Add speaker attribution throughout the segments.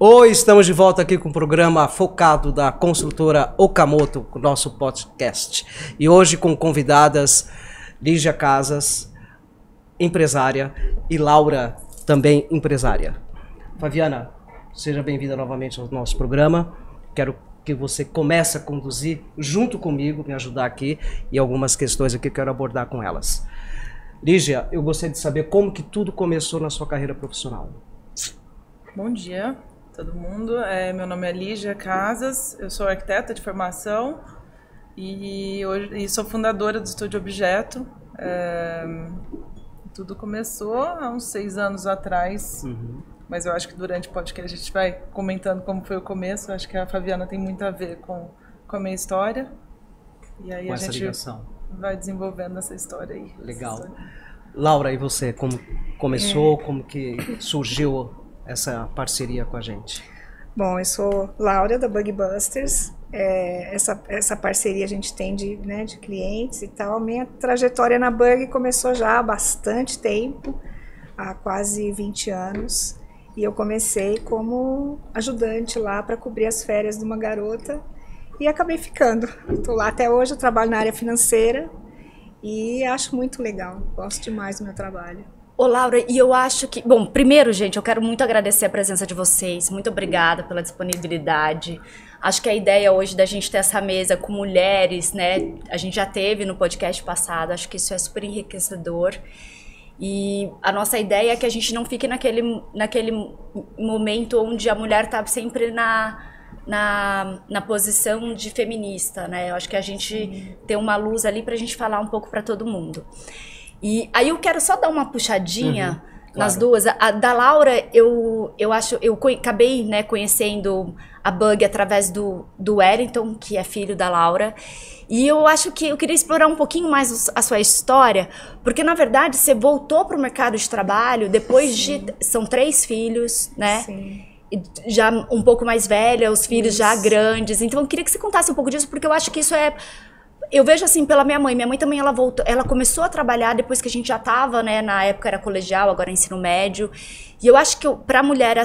Speaker 1: Oi, estamos de volta aqui com o programa focado da construtora Okamoto, com o nosso podcast. E hoje com convidadas Lígia Casas, empresária, e Laura, também empresária. Fabiana, seja bem-vinda novamente ao nosso programa. Quero que você comece a conduzir junto comigo, me ajudar aqui, e algumas questões aqui que eu quero abordar com elas. Lígia, eu gostaria de saber como que tudo começou na sua carreira profissional.
Speaker 2: Bom dia, todo mundo. Meu nome é Lígia Casas, eu sou arquiteta de formação e sou fundadora do Estúdio Objeto. Tudo começou há uns 6 anos atrás, mas eu acho que durante o podcast a gente vai comentando como foi o começo. Eu acho que a Fabiana tem muito a ver com a minha história. E aí a gente vai desenvolvendo essa história aí.
Speaker 1: Legal. Laura, e você? Como começou? Como que surgiu essa parceria com a gente?
Speaker 3: Bom, eu sou Laura, da Bug Busters. Essa parceria a gente tem de clientes e tal. Minha trajetória na Bug começou já há bastante tempo, há quase 20 anos. E eu comecei como ajudante lá para cobrir as férias de uma garota e acabei ficando. Estou lá até hoje, eu trabalho na área financeira e acho muito legal. Gosto demais do meu trabalho.
Speaker 4: Ô Laura, e eu acho que... Bom, primeiro, gente, eu quero muito agradecer a presença de vocês. Muito obrigada pela disponibilidade. Acho que a ideia hoje da gente ter essa mesa com mulheres, né? A gente já teve no podcast passado, acho que isso é super enriquecedor. E a nossa ideia é que a gente não fique naquele momento onde a mulher está sempre na posição de feminista, né? Eu acho que a gente tem uma luz ali pra gente falar um pouco para todo mundo. E aí eu quero só dar uma puxadinha nas duas. A da Laura, eu acabei, né, conhecendo a Bug através do Wellington, que é filho da Laura. E eu acho que eu queria explorar um pouquinho mais a sua história, porque na verdade você voltou para o mercado de trabalho depois são 3 filhos, né?
Speaker 3: Sim.
Speaker 4: Já um pouco mais velha, os filhos já grandes. Então eu queria que você contasse um pouco disso, porque eu acho que isso é... Eu vejo assim pela minha mãe também ela começou a trabalhar depois que a gente já estava, né, na época era colegial, agora ensino médio. E eu acho que para a mulher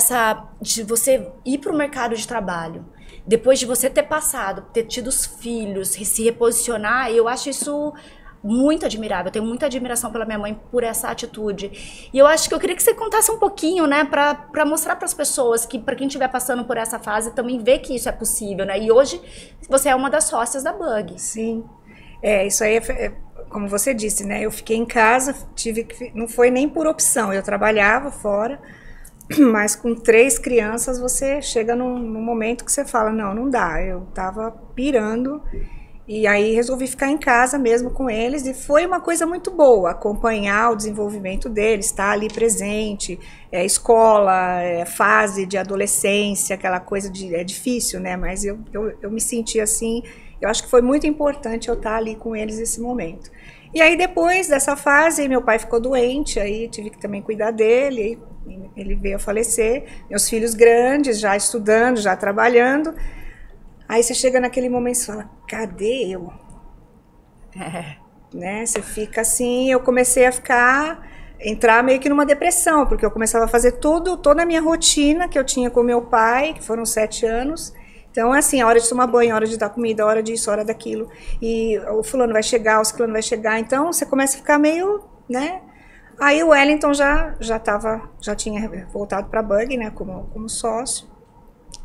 Speaker 4: de você ir para o mercado de trabalho, depois de você ter passado, ter tido os filhos, se reposicionar, eu acho isso muito admirável. Eu tenho muita admiração pela minha mãe por essa atitude. E eu acho que eu queria que você contasse um pouquinho, né, para mostrar para as pessoas que, para quem estiver passando por essa fase, também ver que isso é possível, né? E hoje você é uma das sócias da Bug.
Speaker 3: Sim. Isso aí como você disse, né? Eu fiquei em casa, não foi nem por opção, eu trabalhava fora, mas com 3 crianças você chega num momento que você fala, não dá. Eu tava pirando. E aí resolvi ficar em casa mesmo com eles e foi uma coisa muito boa, acompanhar o desenvolvimento deles, estar ali presente, escola, fase de adolescência, aquela coisa é difícil, né? Mas eu me senti assim, eu acho que foi muito importante eu estar ali com eles nesse momento. E aí depois dessa fase, meu pai ficou doente, aí tive que também cuidar dele, ele veio a falecer, meus filhos grandes, já estudando, já trabalhando. Aí você chega naquele momento e fala, cadê eu? Né? Você fica assim, eu comecei a entrar meio que numa depressão, porque eu começava a fazer toda a minha rotina que eu tinha com meu pai, que foram 7 anos. Então, assim, a hora de tomar banho, a hora de dar comida, a hora disso, a hora daquilo. E o fulano vai chegar, o ciclano vai chegar. Então, você começa a ficar meio, né? Aí o Wellington já tinha voltado para a Bug, né, como sócio.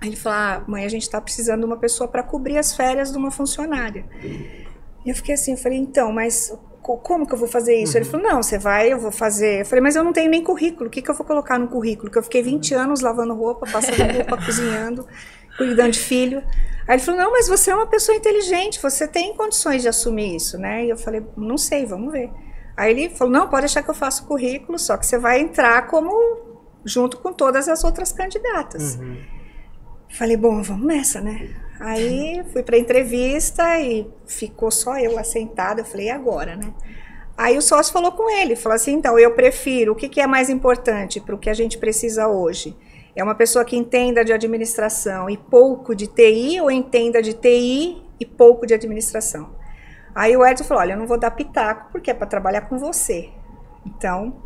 Speaker 3: Aí ele falou, mãe, a gente tá precisando de uma pessoa para cobrir as férias de uma funcionária. E eu fiquei assim, eu falei, então, mas como que eu vou fazer isso? Ele falou, não, você vai, eu vou fazer. Eu falei, mas eu não tenho nem currículo, o que eu vou colocar no currículo? Que eu fiquei 20 anos lavando roupa, passando roupa, cozinhando, cuidando de filho. Aí ele falou, não, mas você é uma pessoa inteligente, você tem condições de assumir isso, né? E eu falei, não sei, vamos ver. Aí ele falou, não, pode deixar que eu faça o currículo, só que você vai entrar junto com todas as outras candidatas. Falei, bom, vamos nessa, né? Aí fui pra entrevista e ficou só eu lá sentada. Eu falei, e agora, né? Aí o sócio falou com ele, falou assim, então, eu prefiro, o que é mais importante para o que a gente precisa hoje? É uma pessoa que entenda de administração e pouco de TI, ou entenda de TI e pouco de administração? Aí o Edson falou, olha, eu não vou dar pitaco, porque é para trabalhar com você. Então,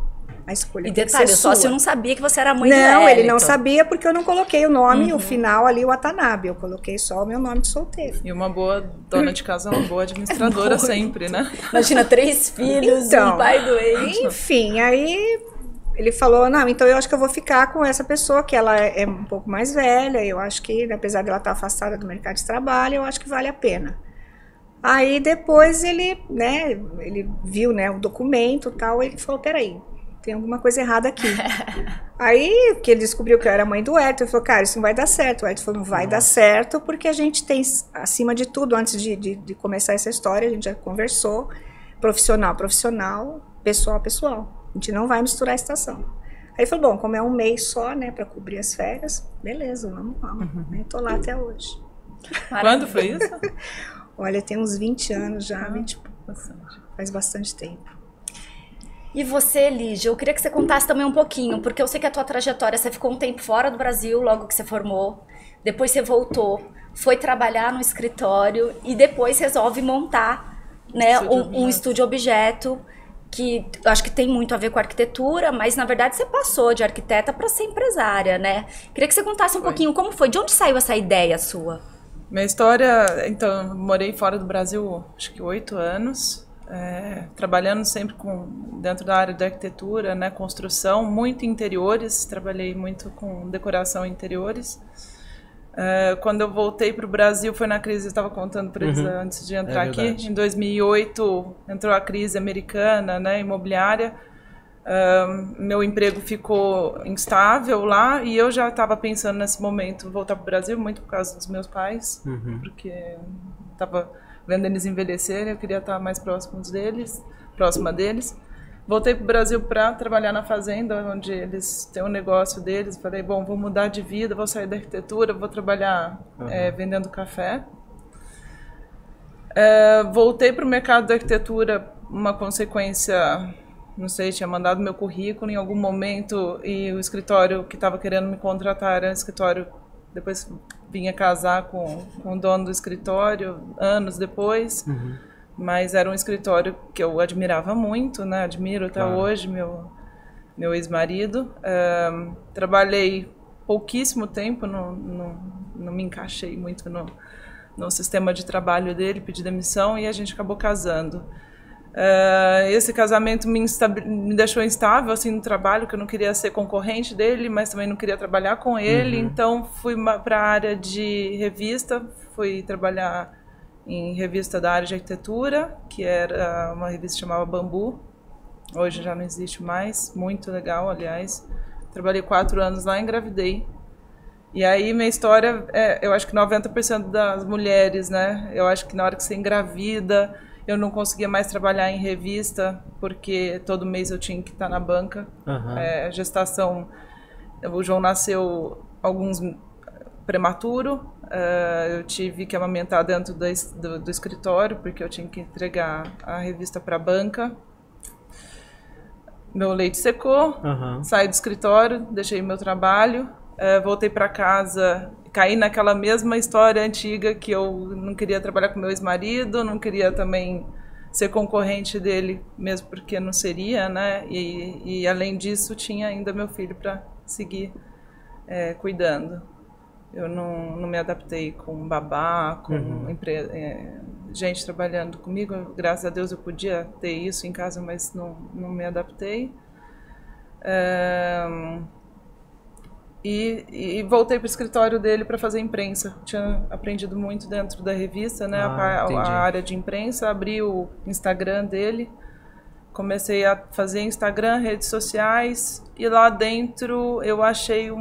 Speaker 3: A escolha
Speaker 4: E
Speaker 3: tem que
Speaker 4: detalhe,
Speaker 3: ser
Speaker 4: o sócio
Speaker 3: sua.
Speaker 4: não sabia que você era mãe do
Speaker 3: Não, ele não
Speaker 4: Wellington.
Speaker 3: sabia porque eu não coloquei o nome, o final ali, o Watanabe. Eu coloquei só o meu nome de solteiro.
Speaker 2: E uma boa dona de casa é uma boa administradora sempre, né?
Speaker 4: Imagina, 3 filhos,
Speaker 3: Então,
Speaker 4: um pai doente.
Speaker 3: Enfim, aí ele falou, não, então eu acho que eu vou ficar com essa pessoa, que ela é um pouco mais velha, eu acho que, apesar dela estar afastada do mercado de trabalho, eu acho que vale a pena. Aí depois ele, né, ele viu, né, o documento e tal, ele falou, peraí, tem alguma coisa errada aqui. Aí que ele descobriu que eu era mãe do Wellington, ele falou, cara, isso não vai dar certo. O Wellington falou, não vai dar certo, porque a gente tem, acima de tudo, antes de começar essa história, a gente já conversou, profissional, pessoal. A gente não vai misturar a estação. Aí ele falou, bom, como é um mês só, né, para cobrir as férias, beleza, vamos lá. Né, tô lá até hoje.
Speaker 2: Quando foi isso?
Speaker 3: Olha, tem uns 20 anos já, 20, faz bastante tempo.
Speaker 4: E você, Lígia, eu queria que você contasse também um pouquinho, porque eu sei que a tua trajetória, você ficou um tempo fora do Brasil, logo que você formou, depois você voltou, foi trabalhar no escritório e depois resolve montar, né, um estúdio objeto, que eu acho que tem muito a ver com arquitetura, mas na verdade você passou de arquiteta para ser empresária, né? Queria que você contasse um pouquinho como foi, de onde saiu essa ideia sua?
Speaker 2: Minha história, então, morei fora do Brasil, acho que 8 anos, trabalhando sempre dentro da área da arquitetura, né, construção, muito interiores, trabalhei muito com decoração interiores. Quando eu voltei para o Brasil, foi na crise, eu estava contando para eles antes de entrar aqui, em 2008 entrou a crise americana, né, imobiliária. Meu emprego ficou instável lá e eu já estava pensando nesse momento voltar para o Brasil, muito por causa dos meus pais, porque estava vendo eles envelhecerem, eu queria estar mais próxima deles. Voltei para o Brasil para trabalhar na fazenda, onde eles têm um negócio deles. Falei, bom, vou mudar de vida, vou sair da arquitetura, vou trabalhar vendendo café. Voltei para o mercado da arquitetura, uma consequência... Não sei, tinha mandado meu currículo em algum momento e o escritório que estava querendo me contratar era um escritório... Depois vinha casar com o dono do escritório, anos depois. Mas era um escritório que eu admirava muito, né? Admiro até hoje, meu ex-marido. Trabalhei pouquíssimo tempo, não me encaixei muito no sistema de trabalho dele, pedi demissão e a gente acabou casando. Esse casamento me deixou instável assim, no trabalho, que eu não queria ser concorrente dele, mas também não queria trabalhar com ele, então fui para a área de revista, fui trabalhar em revista da área de arquitetura, que era uma revista que chamava Bambu, hoje já não existe mais, muito legal, aliás. Trabalhei 4 anos lá e engravidei. E aí minha história, eu acho que 90% das mulheres, né, eu acho que na hora que você engravida, eu não conseguia mais trabalhar em revista, porque todo mês eu tinha que estar na banca. Gestação, o João nasceu alguns prematuro, eu tive que amamentar dentro do escritório, porque eu tinha que entregar a revista para a banca. Meu leite secou, saí do escritório, deixei meu trabalho, voltei para casa, caí naquela mesma história antiga que eu não queria trabalhar com meu ex-marido, não queria também ser concorrente dele, mesmo porque não seria, né? E além disso, tinha ainda meu filho para seguir cuidando. Eu não me adaptei com babá, com gente trabalhando comigo. Graças a Deus eu podia ter isso em casa, mas não me adaptei. E voltei para o escritório dele para fazer imprensa. Tinha aprendido muito dentro da revista, né? A área de imprensa. Abri o Instagram dele. Comecei a fazer Instagram, redes sociais. E lá dentro eu achei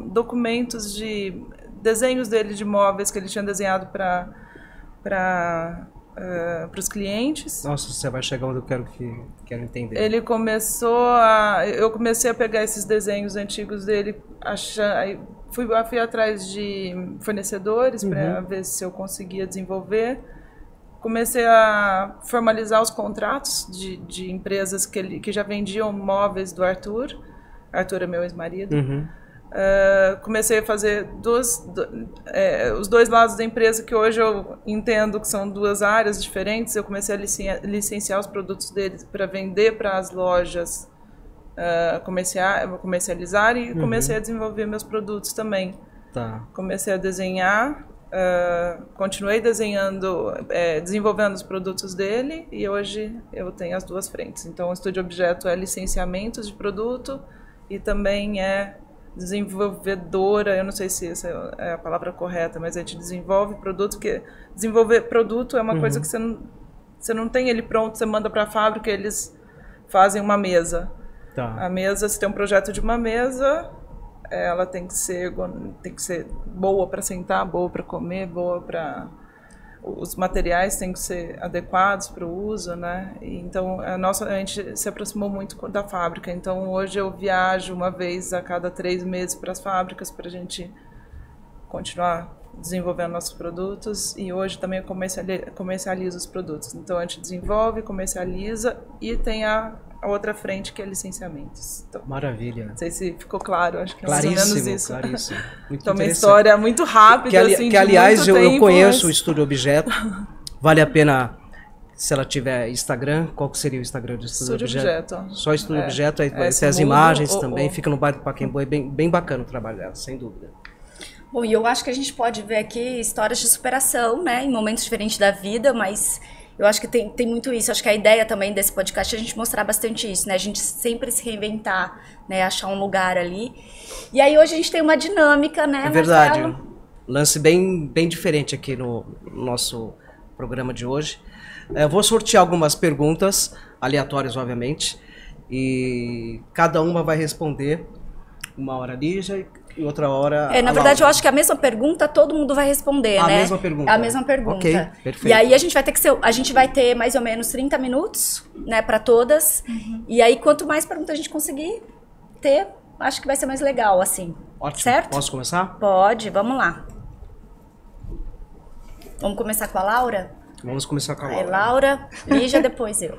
Speaker 2: documentos de desenhos dele de móveis que ele tinha desenhado para os clientes.
Speaker 1: Nossa, você vai chegar onde eu quero entender.
Speaker 2: Eu comecei a pegar esses desenhos antigos dele, fui atrás de fornecedores para ver se eu conseguia desenvolver. Comecei a formalizar os contratos de empresas que já vendiam móveis do Arthur. Arthur é meu ex-marido. Comecei a fazer os dois lados da empresa, que hoje eu entendo que são 2 áreas diferentes. Eu comecei a licenciar os produtos deles para vender para as lojas comercializar e comecei a desenvolver meus produtos também.
Speaker 1: Tá.
Speaker 2: Comecei a desenhar, continuei desenhando, desenvolvendo os produtos dele e hoje eu tenho as duas frentes. Então o Estúdio Objeto é licenciamentos de produto e também é desenvolvedora, eu não sei se essa é a palavra correta, mas a gente desenvolve produto, porque desenvolver produto é uma coisa que você não tem ele pronto, você manda para a fábrica, eles fazem uma mesa.
Speaker 1: Tá.
Speaker 2: A mesa, se tem um projeto de uma mesa, ela tem que ser boa para sentar, boa para comer, boa para... Os materiais têm que ser adequados para o uso, né? Então, a gente se aproximou muito da fábrica. Então, hoje eu viajo uma vez a cada 3 meses para as fábricas para a gente continuar desenvolvendo nossos produtos. E hoje também eu comercializo os produtos. Então, a gente desenvolve, comercializa e tem a outra frente que é licenciamentos. Então,
Speaker 1: maravilha.
Speaker 2: não sei se ficou claro, acho que é mais ou menos isso.
Speaker 1: Claríssimo. Muito
Speaker 2: então, uma história muito rápida,
Speaker 1: que aliás, eu conheço o Estúdio Objeto. Vale a pena, se ela tiver Instagram, qual que seria o Instagram do Estúdio Objeto? Só Estúdio Objeto, aí vai ter as imagens também, fica no bairro do Pacaembu, é bem bacana o trabalho dela, sem dúvida.
Speaker 4: Bom, e eu acho que a gente pode ver aqui histórias de superação, né, em momentos diferentes da vida, mas eu acho que tem muito isso. Acho que a ideia também desse podcast é a gente mostrar bastante isso, né? A gente sempre se reinventar, né? Achar um lugar ali. E aí hoje a gente tem uma dinâmica, né,
Speaker 1: É verdade.
Speaker 4: Marcelo?
Speaker 1: Lance bem diferente aqui no nosso programa de hoje. Eu vou sortear algumas perguntas, aleatórias, obviamente, e cada uma vai responder. Uma hora Lígia e outra hora
Speaker 4: na verdade, eu acho que a mesma pergunta todo mundo vai responder, né?
Speaker 1: A mesma pergunta.
Speaker 4: A mesma pergunta.
Speaker 1: Ok, perfeito.
Speaker 4: E aí a gente vai ter mais ou menos 30 minutos, né, para todas. E aí quanto mais perguntas a gente conseguir ter, acho que vai ser mais legal, assim.
Speaker 1: Ótimo.
Speaker 4: Certo?
Speaker 1: Posso começar?
Speaker 4: Pode, vamos lá. Vamos começar com a Laura?
Speaker 1: Vamos começar com a
Speaker 4: Aí,
Speaker 1: Laura.
Speaker 4: Laura, Lígia, depois eu.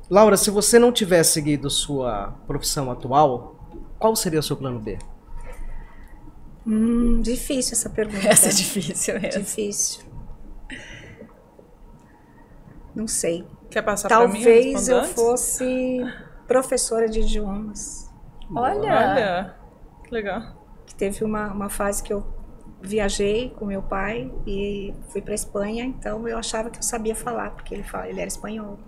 Speaker 1: Laura, se você não tivesse seguido sua profissão atual, qual seria o seu plano B?
Speaker 3: Difícil essa pergunta.
Speaker 4: Essa é difícil mesmo.
Speaker 3: Difícil. Não sei.
Speaker 2: Quer passar para mim?
Speaker 3: Talvez eu fosse professora de idiomas.
Speaker 2: Olha, que legal.
Speaker 3: Que teve uma fase que eu viajei com meu pai e fui para Espanha, então eu achava que eu sabia falar, porque ele era espanhol.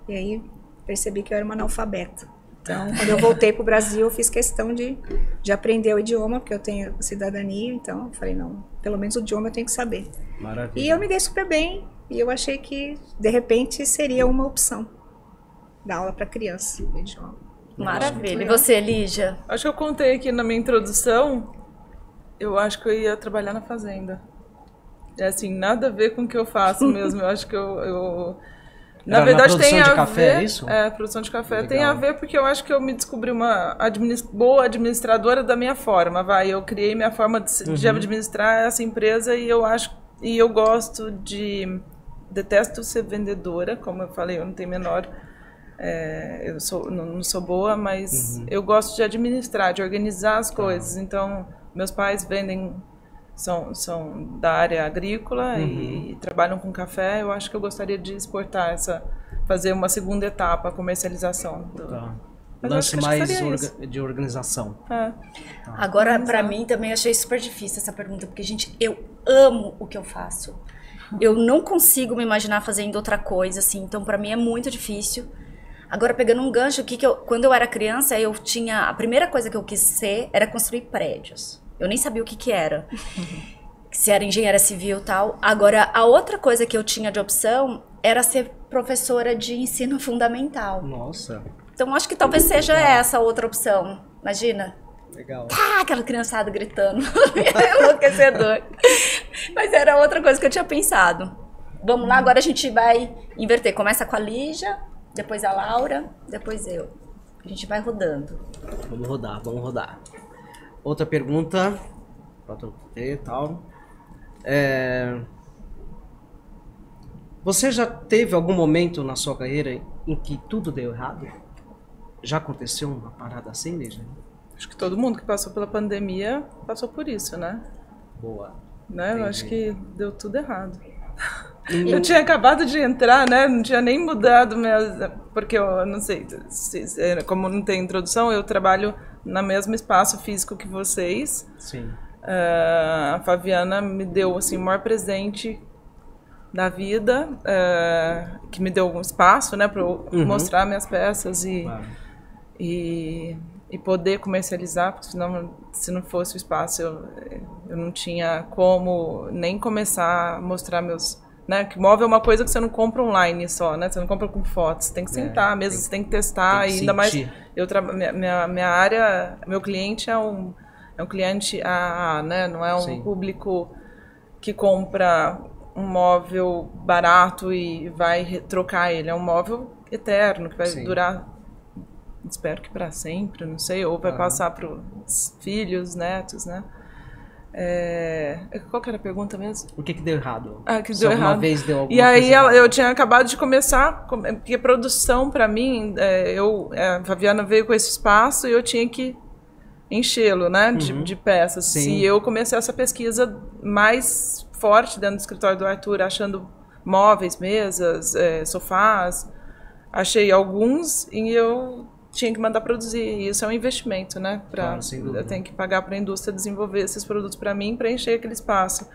Speaker 3: E aí percebi que eu era uma analfabeta. Então, quando eu voltei para o Brasil, eu fiz questão de aprender o idioma, porque eu tenho cidadania, então eu falei, não, pelo menos o idioma eu tenho que saber.
Speaker 1: Maravilha.
Speaker 3: E eu me dei super bem, e eu achei que, de repente, seria uma opção dar aula para criança, o idioma.
Speaker 4: Maravilha. E você, Lígia?
Speaker 2: Acho que eu contei aqui na minha introdução, eu acho que eu ia trabalhar na fazenda. É assim, nada a ver com o que eu faço mesmo, eu acho que na verdade, tem a ver. É isso? Produção de café. Legal. Tem a ver porque eu acho que eu me descobri uma boa administradora da minha forma. Eu criei minha forma de administrar essa empresa e eu gosto de. Detesto ser vendedora, como eu falei, eu não tenho menor. Eu não sou boa, mas eu gosto de administrar, de organizar as coisas. Então, meus pais vendem. São da área agrícola e trabalham com café. Eu acho que eu gostaria de exportar fazer uma segunda etapa, a comercialização.
Speaker 1: Lance mais de organização.
Speaker 4: Agora, para mim, também achei super difícil essa pergunta, porque, gente, eu amo o que eu faço. Eu não consigo me imaginar fazendo outra coisa, assim, então para mim é muito difícil. Agora, pegando um gancho, quando eu era criança, a primeira coisa que eu quis ser era construir prédios. Eu nem sabia o que era. Se era engenharia civil e tal. Agora, a outra coisa que eu tinha de opção era ser professora de ensino fundamental.
Speaker 1: Nossa.
Speaker 4: Então, acho que talvez seja essa outra opção. Imagina.
Speaker 1: Legal.
Speaker 4: Aquela criançada gritando. Enlouquecedor. Mas era outra coisa que eu tinha pensado. Vamos lá, agora a gente vai inverter. Começa com a Lígia, depois a Laura, depois eu. A gente vai rodando.
Speaker 1: Vamos rodar. Outra pergunta, tal. Você já teve algum momento na sua carreira em que tudo deu errado? Já aconteceu uma parada assim, Lígia?
Speaker 2: Acho que todo mundo que passou pela pandemia passou por isso, né?
Speaker 1: Boa.
Speaker 2: Né? Eu acho que deu tudo errado. Eu tinha acabado de entrar, né? Não tinha nem mudado, porque eu não sei, como não tem introdução, eu trabalho no mesmo espaço físico que vocês.
Speaker 1: Sim.
Speaker 2: A Fabiana me deu assim, o maior presente da vida, que me deu um espaço, né, para eu mostrar minhas peças e poder comercializar, porque senão, se não fosse o espaço, eu não tinha como nem começar a mostrar meus... Né? Que móvel é uma coisa que você não compra online só, né? Você não compra com fotos, você tem que sentar mesmo, você tem que testar,
Speaker 1: tem que
Speaker 2: e ainda mais
Speaker 1: sentir.
Speaker 2: minha área, meu cliente é um cliente AA, né? Não é um público que compra um móvel barato e vai trocar ele, é um móvel eterno que vai durar, espero que para sempre, não sei, ou vai passar para os filhos, netos, né? Qual que era a pergunta mesmo?
Speaker 1: O que deu errado?
Speaker 2: Que deu errado.
Speaker 1: Alguma vez deu alguma
Speaker 2: E aí
Speaker 1: coisa
Speaker 2: eu tinha acabado de começar, porque produção para mim, a Fabiana veio com esse espaço e eu tinha que enchê-lo, né, de peças.
Speaker 1: Sim.
Speaker 2: E eu comecei essa pesquisa mais forte dentro do escritório do Arthur, achando móveis, mesas, sofás. Achei alguns e eu tinha que mandar produzir. E isso é um investimento, né?
Speaker 1: Claro, sem dúvida.
Speaker 2: Eu tenho que pagar para a indústria desenvolver esses produtos para mim, para encher aquele espaço.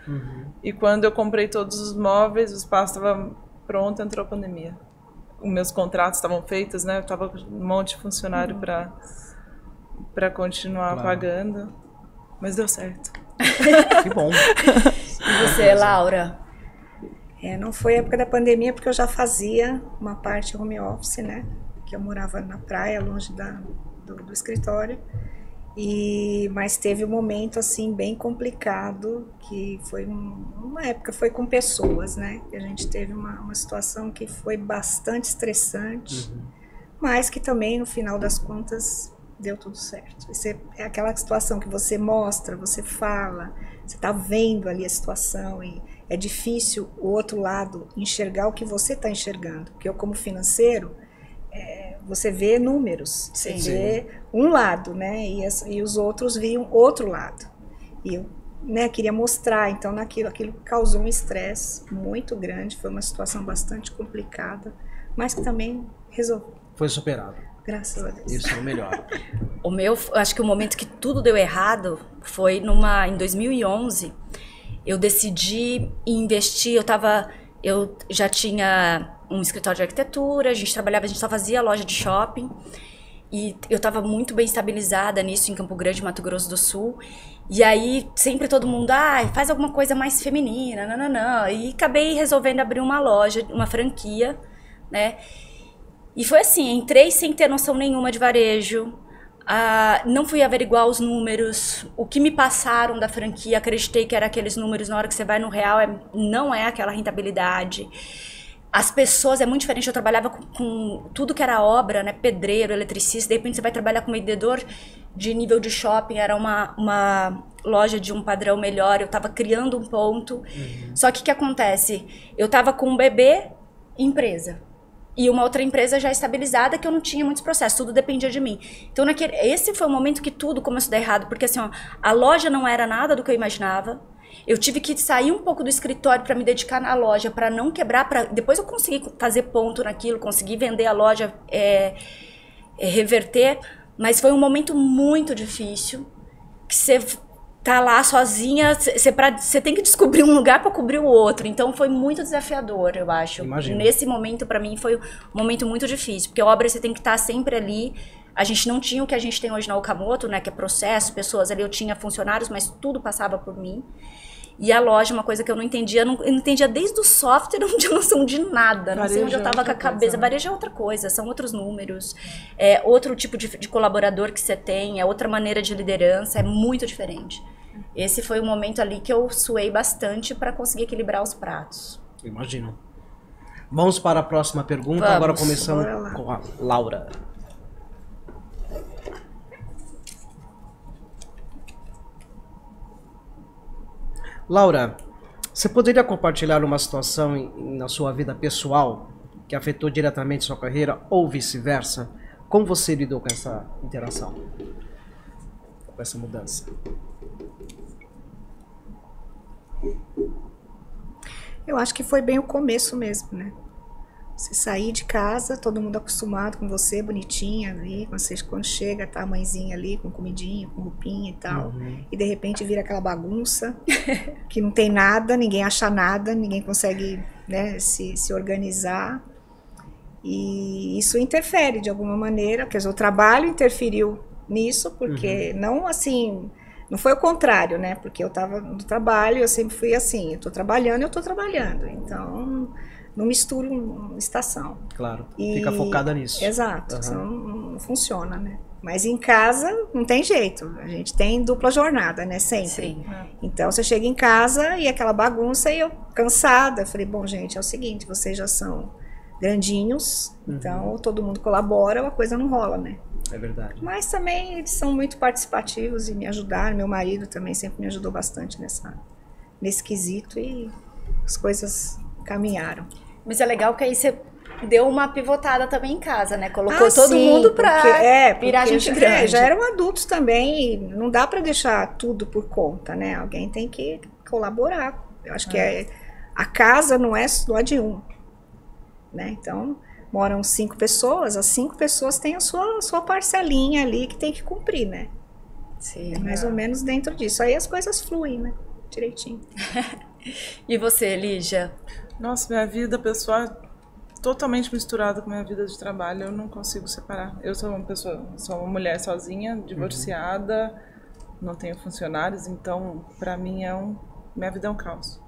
Speaker 2: E quando eu comprei todos os móveis, o espaço estava pronto, entrou a pandemia. Os meus contratos estavam feitos, né? Eu estava com um monte de funcionário para continuar pagando. Mas deu certo.
Speaker 1: Que bom.
Speaker 4: E você, Laura?
Speaker 3: Não foi a época da pandemia, porque eu já fazia uma parte home office, né? Que eu morava na praia, longe do escritório. Mas teve um momento, assim, bem complicado, que foi uma época, foi com pessoas, né? Que a gente teve uma situação que foi bastante estressante, mas que também, no final das contas, deu tudo certo. É aquela situação que você mostra, você fala, você está vendo ali a situação e é difícil o outro lado enxergar o que você está enxergando. Porque eu, como financeiro, você vê números, você vê um lado, né? E os outros viam outro lado. E eu, né, queria mostrar, então aquilo causou um estresse muito grande, foi uma situação bastante complicada, mas que também resolveu.
Speaker 1: Foi superado.
Speaker 3: Graças a Deus.
Speaker 1: Isso é o melhor.
Speaker 4: Acho que o momento que tudo deu errado foi em 2011. Eu decidi investir, eu já tinha um escritório de arquitetura, a gente só fazia loja de shopping. E eu estava muito bem estabilizada nisso em Campo Grande, Mato Grosso do Sul. E aí, sempre todo mundo, faz alguma coisa mais feminina, nananã. E acabei resolvendo abrir uma loja, uma franquia, né? E foi assim, entrei sem ter noção nenhuma de varejo, não fui averiguar os números, o que me passaram da franquia, acreditei que era aqueles números, na hora que você vai no real, não é aquela rentabilidade. As pessoas, é muito diferente, eu trabalhava com tudo que era obra, né, pedreiro, eletricista, de repente você vai trabalhar com vendedor de nível de shopping, era uma loja de um padrão melhor, eu estava criando um ponto. Só que o que acontece? Eu estava com um bebê empresa. E uma outra empresa já estabilizada, que eu não tinha muitos processos, tudo dependia de mim. Então, esse foi o momento que tudo começou a dar errado, porque assim, a loja não era nada do que eu imaginava. Eu tive que sair um pouco do escritório para me dedicar na loja, para não quebrar, depois eu consegui fazer ponto naquilo, consegui vender a loja, reverter, mas foi um momento muito difícil, que você tá lá sozinha, você tem que descobrir um lugar para cobrir o outro. Então foi muito desafiador, eu acho.
Speaker 1: Imagino.
Speaker 4: Nesse momento, para mim, foi um momento muito difícil, porque a obra você tem que estar sempre ali. A gente não tinha o que a gente tem hoje na Okamoto, né, que é processo, pessoas ali, eu tinha funcionários, mas tudo passava por mim. E a loja, uma coisa que eu não entendia, eu não entendia desde o software, eu não tinha noção de nada, não sei onde eu estava com a cabeça. Varejo é outra coisa, são outros números, é outro tipo de colaborador que você tem, é outra maneira de liderança, é muito diferente. Esse foi o momento ali que eu suei bastante para conseguir equilibrar os pratos.
Speaker 1: Imagino. Vamos para a próxima pergunta,
Speaker 4: Vamos.
Speaker 1: agora começando com a Laura. Laura, você poderia compartilhar uma situação na sua vida pessoal que afetou diretamente sua carreira ou vice-versa? Como você lidou com essa interação? Com essa mudança?
Speaker 3: Eu acho que foi bem o começo mesmo, né? Você sair de casa, todo mundo acostumado com você, bonitinha ali, quando chega, tá a mãezinha ali com comidinha, com roupinha e tal, e de repente vira aquela bagunça, que não tem nada, ninguém acha nada, ninguém consegue, né, se organizar, e isso interfere de alguma maneira, quer dizer, o trabalho interferiu nisso, porque não assim, não foi o contrário, né, porque eu tava no trabalho, eu sempre fui assim, eu tô trabalhando, então não misturo estação.
Speaker 1: Claro, fica focada nisso.
Speaker 3: Exato, senão não funciona, né? Mas em casa não tem jeito, a gente tem dupla jornada, né, sempre.
Speaker 4: Sim.
Speaker 3: Então você chega em casa e aquela bagunça e eu cansada, falei, bom gente, é o seguinte, vocês já são grandinhos, então todo mundo colabora, a coisa não rola, né?
Speaker 1: É verdade.
Speaker 3: Mas também eles são muito participativos e me ajudaram, meu marido também sempre me ajudou bastante nesse quesito e as coisas caminharam.
Speaker 4: Mas é legal que aí você deu uma pivotada também em casa, né? Colocou todo mundo pra virar gente grande.
Speaker 3: Já eram adultos também, e não dá pra deixar tudo por conta, né? Alguém tem que colaborar. Eu acho que a casa não é de um, né? Então, moram 5 pessoas, as 5 pessoas têm a sua parcelinha ali que tem que cumprir, né?
Speaker 4: Sim.
Speaker 3: É mais ou menos dentro disso. Aí as coisas fluem, né? Direitinho.
Speaker 4: E você, Lígia?
Speaker 2: Nossa, minha vida pessoal é totalmente misturada com minha vida de trabalho. Eu não consigo separar. Eu sou uma mulher sozinha, divorciada, não tenho funcionários, então pra mim minha vida é um caos.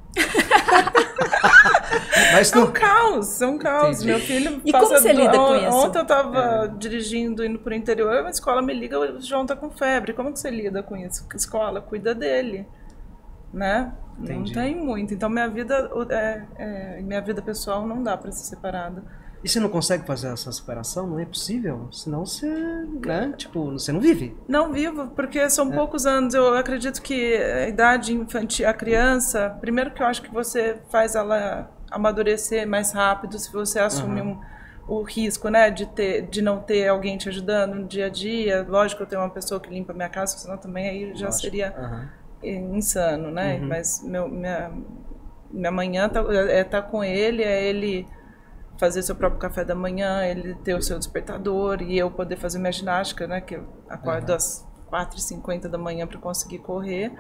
Speaker 1: Mas
Speaker 2: é um caos.
Speaker 1: Entendi.
Speaker 2: Meu filho
Speaker 4: E como você lida com isso?
Speaker 2: Ontem eu tava dirigindo, indo pro interior, a escola me liga, o João tá com febre. Como que você lida com isso? A escola cuida dele, né?
Speaker 1: Entendi.
Speaker 2: Não tem muito. Então minha vida pessoal não dá pra ser separada.
Speaker 1: E você não consegue fazer essa separação? Não é possível? Senão você, né? Tipo, você não vive.
Speaker 2: Não vivo, porque são poucos anos. Eu acredito que a idade infantil, a criança, primeiro que eu acho que você faz ela amadurecer mais rápido se você assume o risco, né, de não ter alguém te ajudando no dia a dia. Lógico, eu tenho uma pessoa que limpa minha casa, senão também aí já seria insano, né? Mas minha manhã tá com ele, é ele fazer seu próprio café da manhã, ele ter o seu despertador e eu poder fazer minha ginástica, né? Que eu acordo às 4h50 da manhã para conseguir correr.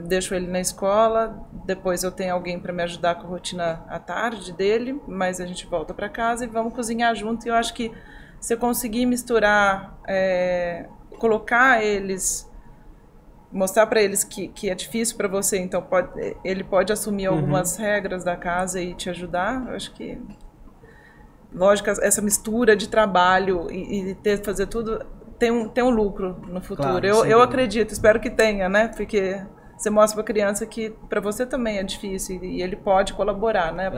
Speaker 2: Deixo ele na escola, depois eu tenho alguém para me ajudar com a rotina à tarde dele, mas a gente volta para casa e vamos cozinhar junto. E eu acho que se eu conseguir misturar, colocar eles, mostrar para eles que é difícil para você, então ele pode assumir algumas regras da casa e te ajudar. Eu acho que, lógico, essa mistura de trabalho e fazer tudo tem um lucro no futuro.
Speaker 1: Claro,
Speaker 2: eu acredito, espero que tenha, né? Porque você mostra para a criança que para você também é difícil e ele pode colaborar, né?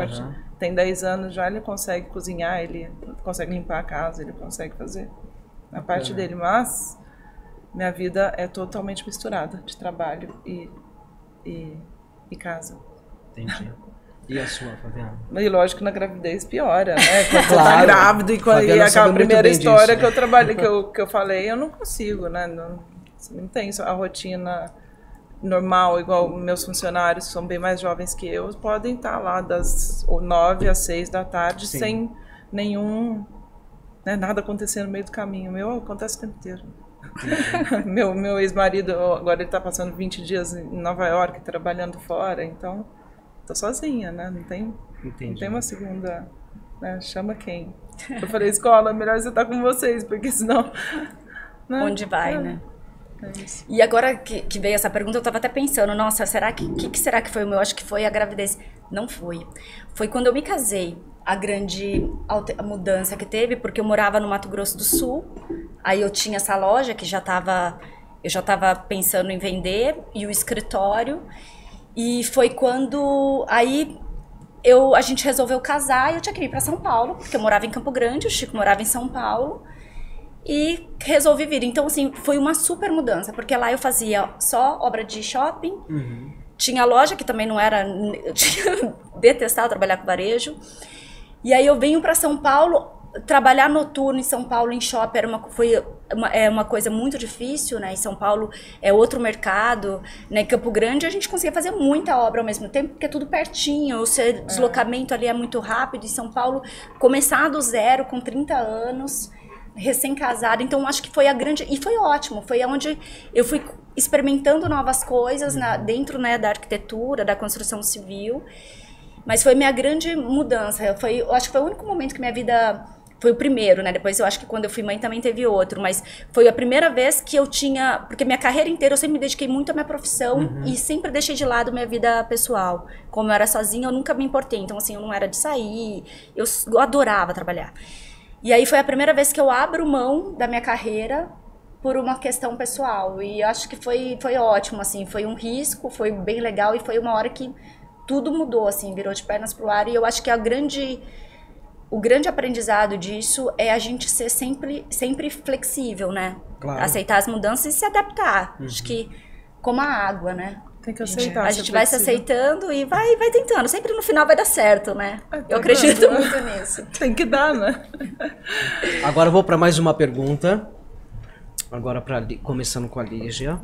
Speaker 2: Tem 10 anos já, ele consegue cozinhar, ele consegue limpar a casa, ele consegue fazer a parte dele, mas minha vida é totalmente misturada de trabalho e casa.
Speaker 1: Entendi. E a sua, Fabiana?
Speaker 2: E lógico, na gravidez piora, né? Quando você tá grávida e aquela primeira história que eu trabalhei, que eu falei, eu não consigo, né? Não tem a rotina normal, igual meus funcionários, que são bem mais jovens que eu, podem estar lá das 9 às 6 da tarde sem nenhum, né, nada acontecer no meio do caminho. O meu acontece o tempo inteiro. meu ex-marido, agora ele tá passando 20 dias em Nova York, trabalhando fora, então tô sozinha, né? Não tem uma segunda, né? Chama quem? Eu falei, escola, melhor você estar com vocês, porque senão... Né?
Speaker 4: Onde vai, né?
Speaker 2: É isso.
Speaker 4: E agora que veio essa pergunta, eu tava até pensando, nossa, será que será que foi o meu? Acho que foi a gravidez. Não foi. Foi quando eu me casei, a grande mudança que teve, porque eu morava no Mato Grosso do Sul, aí eu tinha essa loja que eu já tava pensando em vender, e o escritório, e foi quando aí a gente resolveu casar e eu tinha que ir para São Paulo, porque eu morava em Campo Grande, o Chico morava em São Paulo, e resolvi vir. Então, assim, foi uma super mudança, porque lá eu fazia só obra de shopping, tinha loja que também não era... Eu tinha detestado trabalhar com varejo. E aí eu venho para São Paulo, trabalhar noturno em São Paulo, em shopping, foi uma coisa muito difícil, né? Em São Paulo é outro mercado, né? Em Campo Grande a gente conseguia fazer muita obra ao mesmo tempo, porque é tudo pertinho, o seu deslocamento ali é muito rápido. Em São Paulo, começar do zero com 30 anos, recém-casada, então acho que foi a grande... E foi ótimo, foi onde eu fui experimentando novas coisas dentro, né, da arquitetura, da construção civil, mas foi minha grande mudança. Eu acho que foi o único momento que minha vida... Foi o primeiro, né? Depois eu acho que quando eu fui mãe também teve outro, mas foi a primeira vez que eu tinha... Porque minha carreira inteira eu sempre me dediquei muito à minha profissão e sempre deixei de lado minha vida pessoal. Como eu era sozinha, eu nunca me importei. Então, assim, eu não era de sair, eu adorava trabalhar. E aí foi a primeira vez que eu abro mão da minha carreira por uma questão pessoal. E acho que foi ótimo, assim. Foi um risco, foi bem legal e foi uma hora que tudo mudou, assim, virou de pernas pro ar. E eu acho que o grande aprendizado disso é a gente ser sempre flexível, né?
Speaker 1: Claro.
Speaker 4: Aceitar as mudanças e se adaptar. Acho que como a água, né?
Speaker 2: Tem que aceitar.
Speaker 4: A gente vai se aceitando e vai tentando. Sempre no final vai dar certo, né? Eu acredito muito nisso.
Speaker 2: Tem que dar, né?
Speaker 1: Agora eu vou para mais uma pergunta. Agora começando com a Lígia.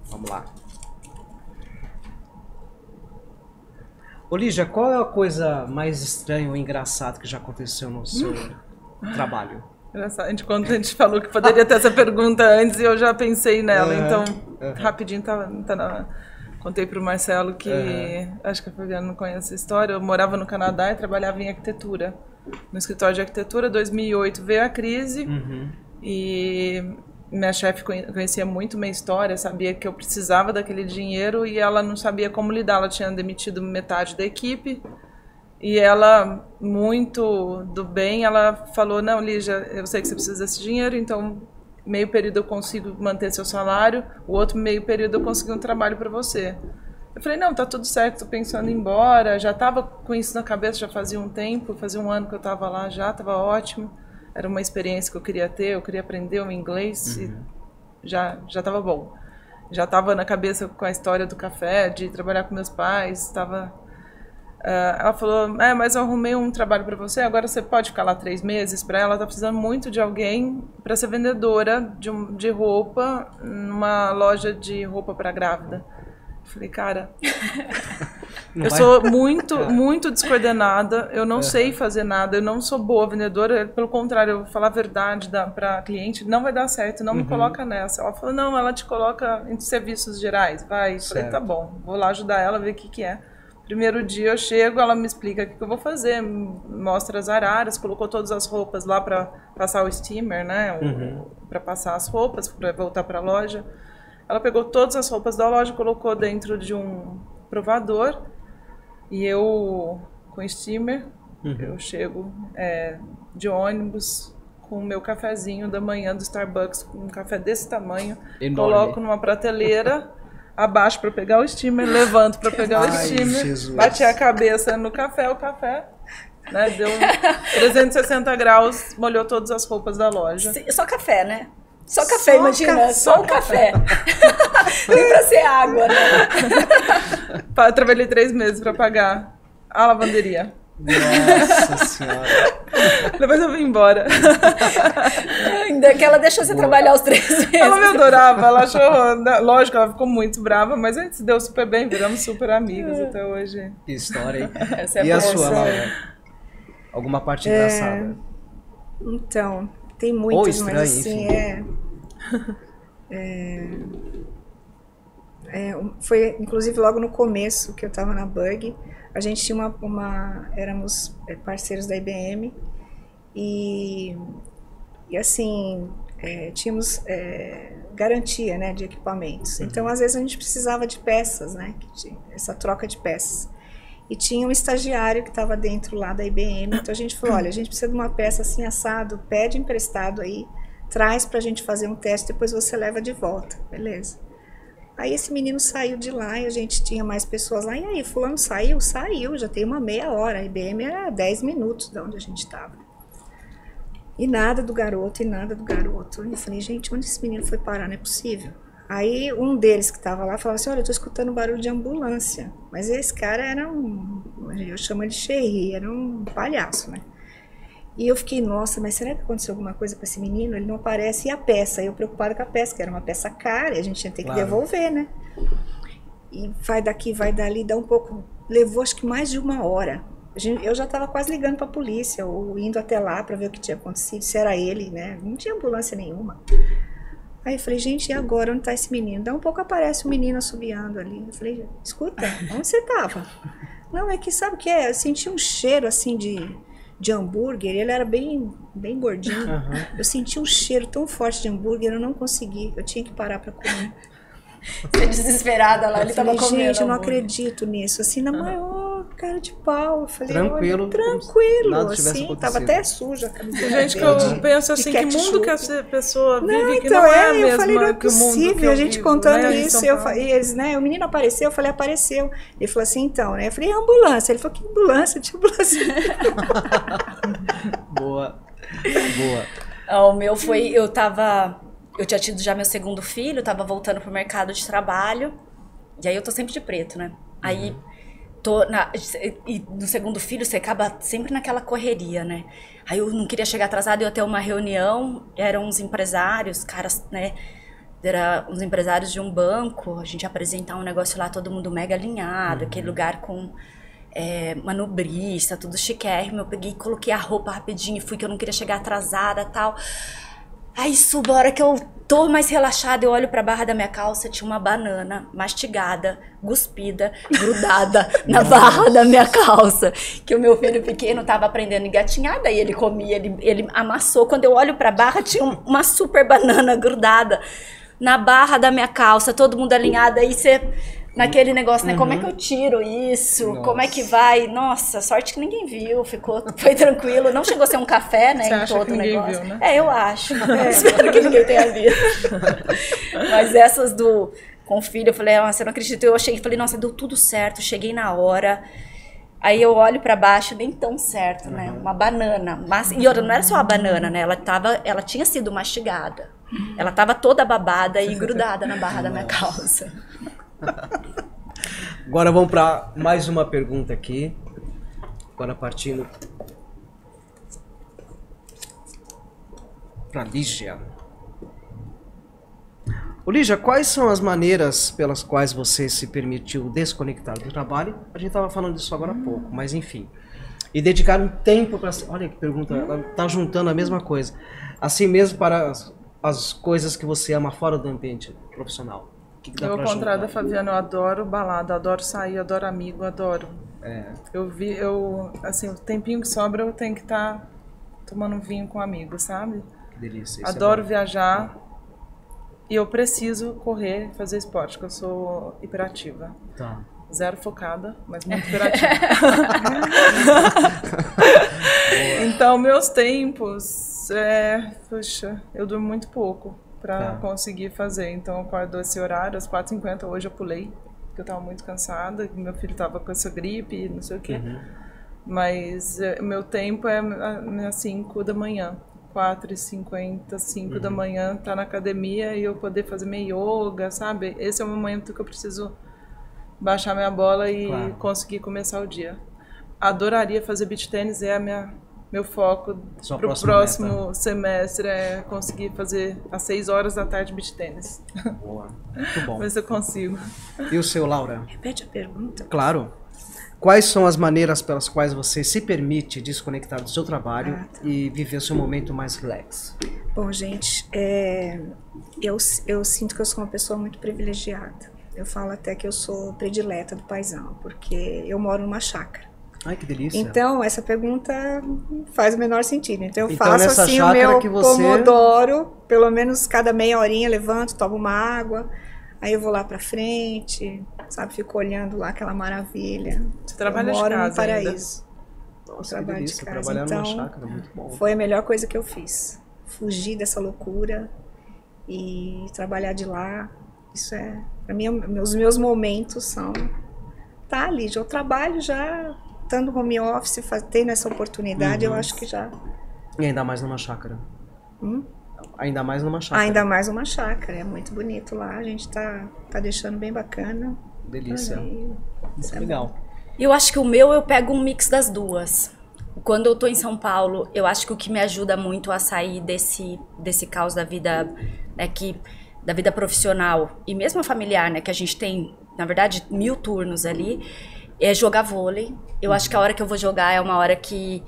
Speaker 1: Vamos lá. Ô Lígia, qual é a coisa mais estranha ou engraçada que já aconteceu no seu trabalho?
Speaker 2: Engraçado. Quando a gente falou que poderia ter essa pergunta antes, eu já pensei nela. Então, rapidinho, contei para o Marcelo que, acho que a Fabiana não conhece a história, eu morava no Canadá e trabalhava em arquitetura. No escritório de arquitetura, 2008 veio a crise e minha chefe conhecia muito minha história, sabia que eu precisava daquele dinheiro e ela não sabia como lidar. Ela tinha demitido metade da equipe e ela, muito do bem, ela falou, não, Lígia, eu sei que você precisa desse dinheiro, então meio período eu consigo manter seu salário, o outro meio período eu consigo um trabalho para você. Eu falei, não, tá tudo certo, tô pensando em ir embora, já tava com isso na cabeça, já fazia um tempo, fazia um ano que eu tava lá já, tava ótimo. Era uma experiência que eu queria ter, eu queria aprender o inglês e já estava bom. Já estava na cabeça com a história do café, de trabalhar com meus pais, estava... ela falou, mas eu arrumei um trabalho para você, agora você pode ficar lá 3 meses. Para ela, tá precisando muito de alguém para ser vendedora de roupa numa loja de roupa para grávida. Eu falei, cara, eu sou muito descoordenada, eu não sei fazer nada, eu não sou boa vendedora, pelo contrário, eu vou falar a verdade para cliente, não vai dar certo, não me coloca nessa. Ela falou, não, ela te coloca em serviços gerais, vai. Eu falei, tá bom, vou lá ajudar ela, ver o que é. Primeiro dia eu chego, ela me explica o que eu vou fazer, mostra as araras, colocou todas as roupas lá para passar o steamer, né, para passar as roupas, para voltar para a loja. Ela pegou todas as roupas da loja, colocou dentro de um provador e eu, com steamer, eu chego de ônibus com o meu cafezinho da manhã do Starbucks, um café desse tamanho, coloco numa prateleira, abaixo para pegar o steamer, levanto para pegar o steamer, Jesus. Bati a cabeça no café, o café... Né, deu 360 graus, molhou todas as roupas da loja.
Speaker 4: Só café, né? Só café, imagina, só o café. Nem pra ser água, né?
Speaker 2: Trabalhei 3 meses pra pagar a lavanderia.
Speaker 1: Nossa Senhora.
Speaker 2: Depois eu vim embora.
Speaker 4: Ainda que ela deixou você trabalhar os 3 meses.
Speaker 2: Ela me adorava, ela achou... Lógico, ela ficou muito brava, mas a gente se deu super bem, viramos super amigos até hoje.
Speaker 1: Que história, hein?
Speaker 4: Essa é
Speaker 1: e a sua, Laura? Alguma parte engraçada?
Speaker 3: Então... Tem muitas,
Speaker 1: estranho,
Speaker 3: mas assim, foi inclusive logo no começo que eu estava na Bug, a gente tinha éramos parceiros da IBM e assim, tínhamos garantia, né, de equipamentos. Então, às vezes a gente precisava de peças, né, essa troca de peças. E tinha um estagiário que estava dentro lá da IBM, então a gente falou, olha, a gente precisa de uma peça assim assado, pede emprestado aí, traz pra gente fazer um teste, depois você leva de volta, beleza. Aí esse menino saiu de lá e a gente tinha mais pessoas lá, e aí, fulano saiu? Saiu, já tem uma meia hora, a IBM era 10 minutos de onde a gente estava. E nada do garoto, e nada do garoto. Eu falei, gente, onde esse menino foi parar? Não é possível. Aí um deles que estava lá falava assim, olha, eu tô escutando barulho de ambulância. Mas esse cara era eu chamo ele de Xerri, era um palhaço, né? E eu fiquei, nossa, mas será que aconteceu alguma coisa com esse menino? Ele não aparece. E a peça? Eu preocupada com a peça, que era uma peça cara, e a gente ia ter que devolver, né? E vai daqui, vai dali, dá um pouco... Levou acho que mais de 1 hora. Eu já estava quase ligando para a polícia, ou indo até lá para ver o que tinha acontecido, se era ele, né? Não tinha ambulância nenhuma. Aí eu falei, gente, e agora? Onde está esse menino? Daí um pouco aparece um menino assobiando ali. Eu falei, escuta, onde você estava? Não, é que sabe o que é? Eu senti um cheiro assim de hambúrguer, ele era bem gordinho. Eu senti um cheiro tão forte de hambúrguer, eu não consegui, eu tinha que parar para comer.
Speaker 4: Você desesperada lá, ele tava comendo.
Speaker 3: Gente, eu não acredito nisso. Assim, na maior cara de pau. Eu falei,
Speaker 1: tranquilo,
Speaker 3: olha, tranquilo.
Speaker 1: Nada
Speaker 3: assim, tava até suja a camiseta.
Speaker 2: Gente, que eu penso assim, que mundo que essa pessoa vive,
Speaker 3: não,
Speaker 2: que não é a mesma
Speaker 3: eu falei, não é
Speaker 2: que o mundo que
Speaker 3: possível.
Speaker 2: eu
Speaker 3: A gente
Speaker 2: vivo,
Speaker 3: contando
Speaker 2: né,
Speaker 3: isso, e eles, né, o menino apareceu, eu falei, apareceu. Ele falou assim, então, né? Eu falei, ambulância. Ele falou, que ambulância? Tinha ambulância.
Speaker 1: Boa.
Speaker 4: O meu foi, eu tinha tido já meu segundo filho, tava voltando pro mercado de trabalho, e aí eu tô sempre de preto, né? Aí, e no segundo filho você acaba sempre naquela correria, né? Aí eu não queria chegar atrasada, eu ia ter uma reunião, eram uns empresários, caras, né? Eram uns empresários de um banco, a gente ia apresentar um negócio lá, todo mundo mega alinhado, aquele lugar com... manobrista, tudo chiquérrimo. Eu peguei e coloquei a roupa rapidinho e fui, que eu não queria chegar atrasada e tal. Aí subo, a hora que eu tô mais relaxada, eu olho pra barra da minha calça, tinha uma banana mastigada, cuspida, grudada na barra da minha calça. Que o meu filho pequeno tava aprendendo a engatinhar, daí ele comia, ele amassou. Quando eu olho pra barra, tinha uma super banana grudada na barra da minha calça, todo mundo alinhado. Aí você... Naquele negócio, né? Como é que eu tiro isso?
Speaker 1: Nossa.
Speaker 4: Como é que vai? Nossa, sorte que ninguém viu, foi tranquilo. Não chegou a ser um café, né?
Speaker 2: Você
Speaker 4: em
Speaker 2: acha
Speaker 4: todo
Speaker 2: que
Speaker 4: o
Speaker 2: ninguém
Speaker 4: negócio.
Speaker 2: viu, né?
Speaker 4: Eu acho. Espero que ninguém tenha visto. Mas essas com o filho, eu falei, nossa, eu não acredito. Eu falei, nossa, deu tudo certo, cheguei na hora. Aí eu olho pra baixo, nem tão certo, né? Uma banana. E outra, não era só a banana, né? Ela tinha sido mastigada. Ela tava toda babada e grudada na barra da minha calça.
Speaker 1: Agora vamos para mais uma pergunta aqui. Agora partindo para Lígia. Lígia, quais são as maneiras pelas quais você se permitiu desconectar do trabalho? A gente estava falando disso agora há pouco, mas enfim. E dedicar um tempo para... Olha que pergunta, ela está juntando a mesma coisa. Assim mesmo para as coisas que você ama fora do ambiente profissional.
Speaker 2: Eu, ao contrário da Fabiana, eu adoro balada, adoro sair, adoro amigo, adoro. Assim, o tempinho que sobra eu tenho que estar tomando um vinho com amigos, sabe?
Speaker 1: Que delícia.
Speaker 2: Adoro viajar e eu preciso correr, fazer esporte, porque eu sou hiperativa.
Speaker 1: Tá.
Speaker 2: Zero focada, mas muito hiperativa. Então, meus tempos, puxa, eu durmo muito pouco para conseguir fazer. Então, eu acordo esse horário, às 4h50. Hoje eu pulei, porque eu estava muito cansada, meu filho estava com essa gripe, não sei o quê. Mas meu tempo é às 5 da manhã. 4h50, 5 da manhã, tá na academia e eu poder fazer meu yoga, sabe? Esse é o momento que eu preciso baixar minha bola e conseguir começar o dia. Adoraria fazer beach tennis, meu foco para o próximo semestre é conseguir fazer às 6 horas da tarde beach tennis.
Speaker 1: Boa, muito bom.
Speaker 2: Ver se eu consigo.
Speaker 1: E o seu, Laura?
Speaker 3: Repete a pergunta.
Speaker 1: Claro. Quais são as maneiras pelas quais você se permite desconectar do seu trabalho e viver o seu momento mais relax?
Speaker 3: Bom, gente, eu sinto que eu sou uma pessoa muito privilegiada. Eu falo até que eu sou predileta do paizão, porque eu moro numa chácara.
Speaker 1: Ai, que delícia.
Speaker 3: Então, essa pergunta faz o menor sentido. Então, eu
Speaker 1: então,
Speaker 3: faço assim o meu
Speaker 1: que você...
Speaker 3: pomodoro, pelo menos cada meia horinha, levanto, tomo uma água, aí eu vou lá pra frente, sabe, fico olhando lá aquela maravilha.
Speaker 2: Você trabalha
Speaker 3: eu moro
Speaker 2: de casa
Speaker 3: no paraíso.
Speaker 1: Nossa, que delícia, trabalhar numa chácara, muito bom.
Speaker 3: Foi a melhor coisa que eu fiz. Fugir dessa loucura e trabalhar de lá. Isso pra mim, os meus momentos são... Tá, Lígia, eu trabalho já... Estando no home office, tendo essa oportunidade, eu acho que já...
Speaker 1: E ainda mais numa chácara. Ainda mais numa chácara.
Speaker 3: Ainda mais uma chácara, é muito bonito lá, a gente tá deixando bem bacana.
Speaker 1: Delícia.
Speaker 3: Isso é
Speaker 1: legal.
Speaker 4: Eu acho que o meu, eu pego um mix das duas. Quando eu tô em São Paulo, eu acho que o que me ajuda muito a sair desse caos da vida, né, da vida profissional e mesmo a familiar, né, que a gente tem, na verdade, 1000 turnos ali, é jogar vôlei. Eu acho que a hora que eu vou jogar é uma hora que,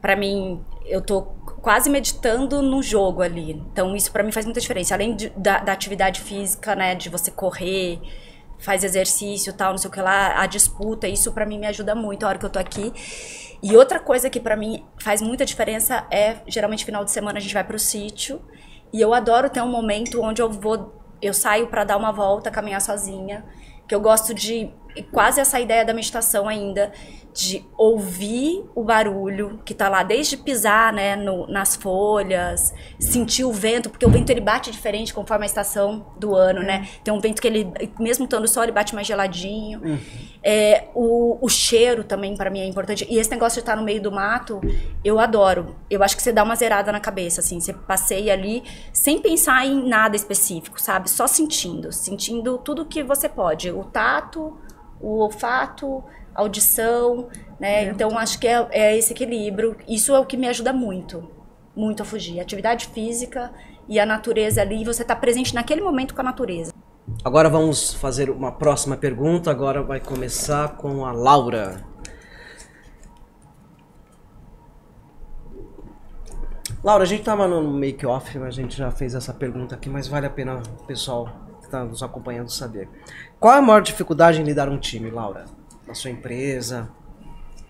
Speaker 4: pra mim, eu tô quase meditando no jogo ali. Então, isso pra mim faz muita diferença. Além da atividade física, né, de você correr, faz exercício e tal, não sei o que lá, a disputa, isso pra mim me ajuda muito a hora que eu tô aqui. E outra coisa que pra mim faz muita diferença é, geralmente, final de semana a gente vai pro sítio. E eu adoro ter um momento onde eu saio pra dar uma volta, caminhar sozinha. Que eu gosto de, quase essa ideia da meditação ainda, de ouvir o barulho que tá lá, desde pisar, né, nas folhas, sentir o vento, porque o vento ele bate diferente conforme a estação do ano, né? Tem um vento que ele, mesmo estando sol, ele bate mais geladinho. O cheiro também pra mim é importante. E esse negócio de estar no meio do mato, eu adoro. Eu acho que você dá uma zerada na cabeça, assim, você passeia ali sem pensar em nada específico, sabe? Só sentindo tudo que você pode. O tato, o olfato, a audição, né? Então, acho que é esse equilíbrio. Isso é o que me ajuda muito a fugir. Atividade física e a natureza ali, você tá presente naquele momento com a natureza.
Speaker 1: Agora vamos fazer uma próxima pergunta. Agora vai começar com a Laura. Laura, a gente estava no make-off, a gente já fez essa pergunta aqui, mas vale a pena o pessoal que está nos acompanhando saber. Qual é a maior dificuldade em liderar um time, Laura? Na sua empresa?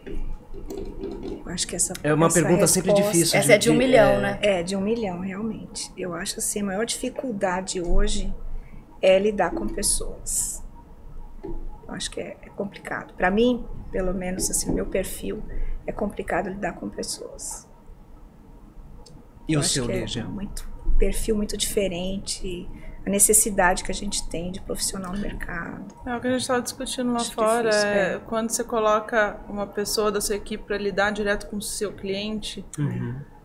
Speaker 3: Eu acho que essa
Speaker 1: É uma pergunta sempre difícil.
Speaker 4: Essa é de 1 milhão, né?
Speaker 3: É, de 1 milhão, realmente. Eu acho assim, a maior dificuldade hoje é lidar com pessoas. Eu acho que é complicado. Para mim, pelo menos, assim, o meu perfil, é complicado lidar com pessoas.
Speaker 1: E o seu, Lígia?
Speaker 3: É um perfil muito diferente, a necessidade que a gente tem de profissional no mercado.
Speaker 2: É o que a gente estava discutindo lá fora,
Speaker 3: difícil,
Speaker 2: quando você coloca uma pessoa da sua equipe para lidar direto com o seu cliente,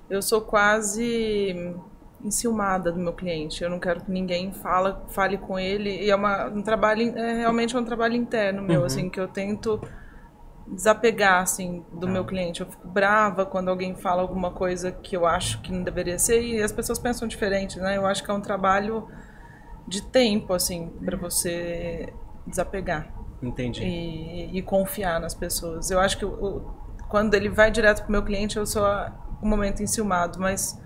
Speaker 2: eu sou quase enciumada do meu cliente. Eu não quero que ninguém fale com ele. E é realmente um trabalho interno meu, assim, que eu tento desapegar, assim, do meu cliente. Eu fico brava quando alguém fala alguma coisa que eu acho que não deveria ser, e as pessoas pensam diferente, né? Eu acho que é um trabalho de tempo, assim, para você desapegar.
Speaker 1: Entendi.
Speaker 2: E confiar nas pessoas. Eu acho que quando ele vai direto pro meu cliente, eu sou um momento enciumado, mas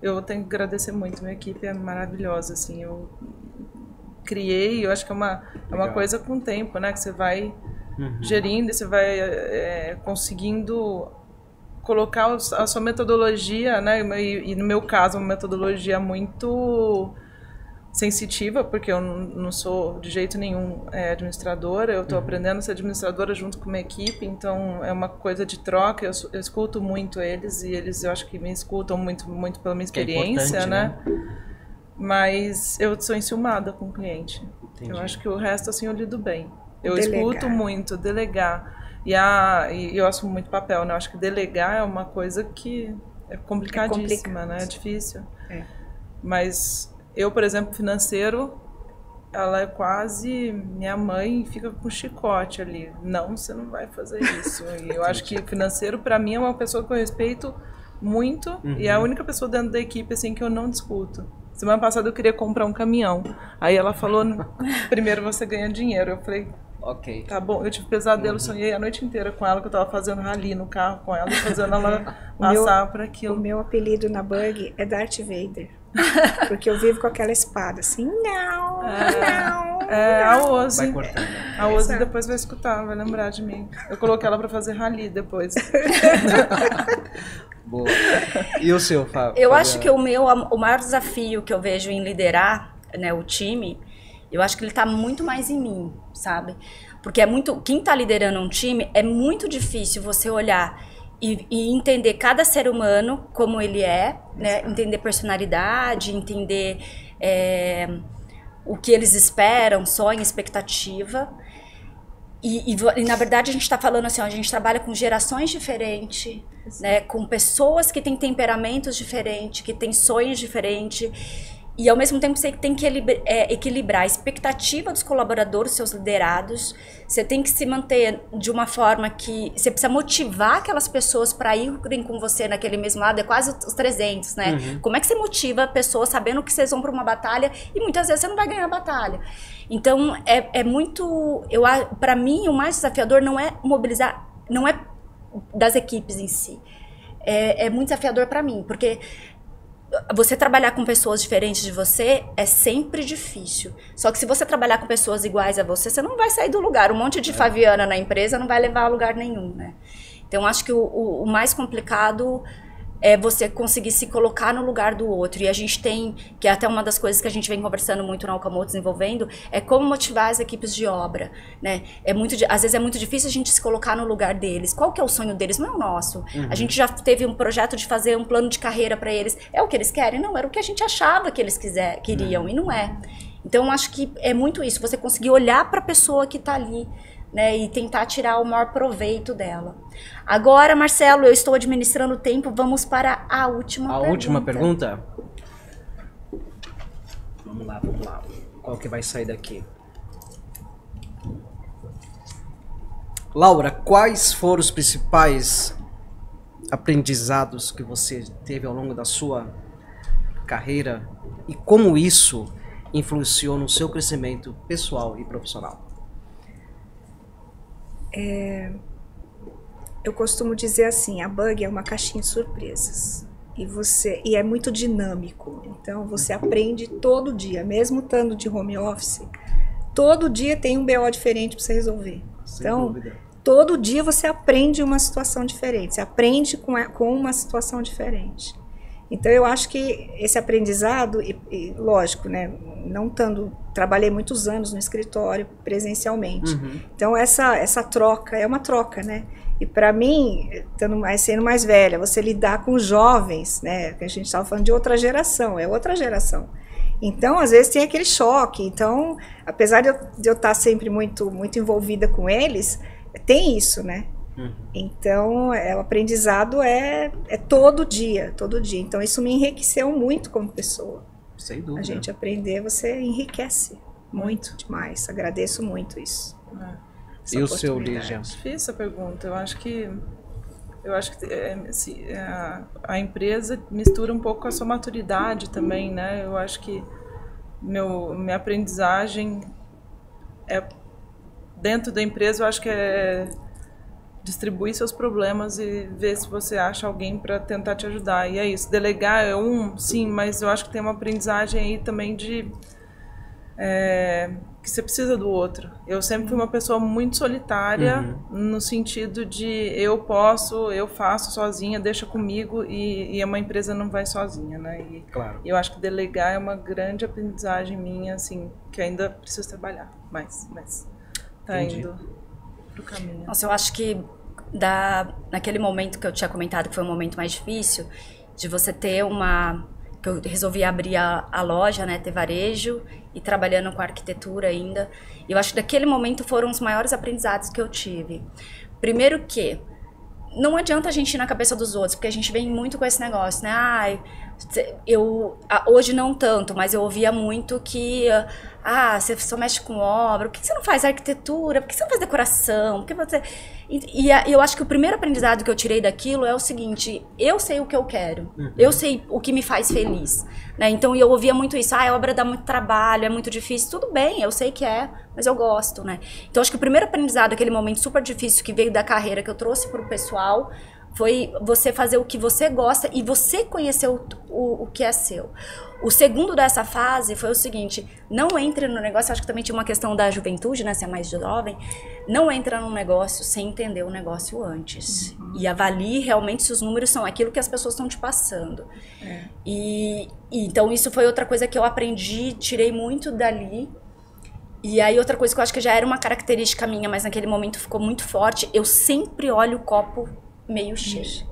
Speaker 2: eu tenho que agradecer muito. Minha equipe é maravilhosa, assim. Eu criei, eu acho que é uma coisa com o tempo, né? Que você vai gerindo, e você vai conseguindo colocar a sua metodologia, né? E no meu caso, uma metodologia muito sensitiva, porque eu não sou de jeito nenhum administradora, eu estou aprendendo a ser administradora junto com minha equipe, então é uma coisa de troca, eu escuto muito eles, e eles eu acho que me escutam muito, muito pela minha experiência, né? Mas eu sou enciumada com o cliente. Entendi. Eu acho que o resto, assim, eu lido bem. Eu escuto muito, delegar. E eu assumo muito papel, né? Eu acho que delegar é uma coisa que é complicadíssima, né? É difícil. Mas eu, por exemplo, financeiro, ela é quase minha mãe, fica com chicote ali. Não, você não vai fazer isso. E eu acho que financeiro, para mim, é uma pessoa que eu respeito muito, e é a única pessoa dentro da equipe, assim, que eu não discuto. Semana passada eu queria comprar um caminhão. Aí ela falou, primeiro você ganha dinheiro. Eu falei, ok, tá bom. Eu tive pesadelo, sonhei a noite inteira com ela, que eu tava fazendo rally no carro com ela, e fazendo ela passar por aquilo.
Speaker 3: O meu apelido na Bug é Darth Vader. Porque eu vivo com aquela espada, assim, não.
Speaker 2: A Ozzy.
Speaker 1: Vai cortando.
Speaker 2: A Ozzy depois vai escutar, vai lembrar de mim. Eu coloquei ela pra fazer rally depois.
Speaker 1: Boa. E o seu, Fábio?
Speaker 4: Eu acho que o maior desafio que eu vejo em liderar, né, o time, eu acho que ele tá muito mais em mim, sabe? Porque quem tá liderando um time, é muito difícil você olhar e entender cada ser humano como ele é, né? Entender personalidade, entender o que eles esperam, sonho, expectativa. E na verdade a gente está falando assim, ó, a gente trabalha com gerações diferentes, né, com pessoas que têm temperamentos diferentes, que têm sonhos diferentes, e ao mesmo tempo você tem que equilibrar a expectativa dos colaboradores, seus liderados, você tem que se manter de uma forma que você precisa motivar aquelas pessoas para irem com você naquele mesmo lado, é quase os 300, né?
Speaker 1: Uhum.
Speaker 4: Como é que você motiva a pessoa sabendo que vocês vão para uma batalha e muitas vezes você não vai ganhar a batalha? Então, é muito... Para mim, o mais desafiador não é mobilizar, não é das equipes em si. É muito desafiador para mim, porque você trabalhar com pessoas diferentes de você é sempre difícil. Só que se você trabalhar com pessoas iguais a você, você não vai sair do lugar. Um monte de Fabiana na empresa não vai levar a lugar nenhum, né? Então, acho que o mais complicado é você conseguir se colocar no lugar do outro. E a gente tem, que é até uma das coisas que a gente vem conversando muito na Okamoto desenvolvendo, é como motivar as equipes de obra, né? Às vezes é muito difícil a gente se colocar no lugar deles. Qual que é o sonho deles? Não é o nosso. A gente já teve um projeto de fazer um plano de carreira para eles. É o que eles querem? Não, era o que a gente achava que eles queriam, e não é. Então, acho que é muito isso, você conseguir olhar para a pessoa que está ali, né, e tentar tirar o maior proveito dela. Agora, Marcelo, eu estou administrando o tempo, vamos para a última pergunta.
Speaker 1: A última pergunta? Vamos lá. Qual que vai sair daqui? Laura, quais foram os principais aprendizados que você teve ao longo da sua carreira e como isso influenciou no seu crescimento pessoal e profissional?
Speaker 3: Eu costumo dizer assim, a Bug é uma caixinha de surpresas. E é muito dinâmico. Então, você aprende todo dia, mesmo estando de home office, todo dia tem um BO diferente para você resolver.
Speaker 1: Sem
Speaker 3: então,
Speaker 1: dúvida.
Speaker 3: Todo dia você aprende uma situação diferente, você aprende com uma situação diferente. Então, eu acho que esse aprendizado, e lógico, né, não trabalhei muitos anos no escritório presencialmente. Então, essa troca é uma troca, né? E para mim, sendo mais velha, você lidar com jovens, né? Que a gente estava falando de outra geração, é outra geração. Então, às vezes tem aquele choque. Então, apesar de eu estar sempre muito, muito envolvida com eles, tem isso, né? Então, o aprendizado é todo dia. Então, isso me enriqueceu muito como pessoa.
Speaker 1: Sem dúvida.
Speaker 3: A gente aprender, você enriquece muito demais. Agradeço muito isso.
Speaker 1: E o seu, Lígia?
Speaker 2: Difícil essa pergunta. Eu acho que a empresa mistura um pouco com a sua maturidade também, né? Eu acho que minha aprendizagem dentro da empresa, eu acho que é distribuir seus problemas e ver se você acha alguém para tentar te ajudar. E é isso. Delegar sim, mas eu acho que tem uma aprendizagem aí também de que você precisa do outro. Eu sempre fui uma pessoa muito solitária, no sentido de eu faço sozinha, deixa comigo, e uma empresa não vai sozinha, né? E
Speaker 1: claro.
Speaker 2: Eu acho que delegar é uma grande aprendizagem minha, assim, que ainda preciso trabalhar, mas tá indo pro caminho.
Speaker 4: Nossa, eu acho que naquele momento que eu tinha comentado que foi um momento mais difícil, de você ter que eu resolvi abrir a loja, né, ter varejo e trabalhando com arquitetura ainda. E eu acho que daquele momento foram os maiores aprendizados que eu tive. Primeiro que não adianta a gente ir na cabeça dos outros, porque a gente vem muito com esse negócio, né? Hoje não tanto, mas eu ouvia muito que você só mexe com obra, por que você não faz arquitetura, por que você não faz decoração, por que você... E eu acho que o primeiro aprendizado que eu tirei daquilo é o seguinte: eu sei o que eu quero, eu sei o que me faz feliz, né? Então eu ouvia muito isso, a obra dá muito trabalho, é muito difícil. Tudo bem, eu sei que mas eu gosto, né? Então acho que o primeiro aprendizado, aquele momento super difícil que veio da carreira, que eu trouxe pro pessoal, foi você fazer o que você gosta e você conhecer o que é seu. O segundo dessa fase foi o seguinte: não entre no negócio, acho que também tinha uma questão da juventude, né, se é mais jovem, não entra num negócio sem entender o negócio antes. E avalie realmente se os números são aquilo que as pessoas estão te passando. Então isso foi outra coisa que eu aprendi, tirei muito dali. E aí outra coisa que eu acho que já era uma característica minha, mas naquele momento ficou muito forte, eu sempre olho o copo meio cheio.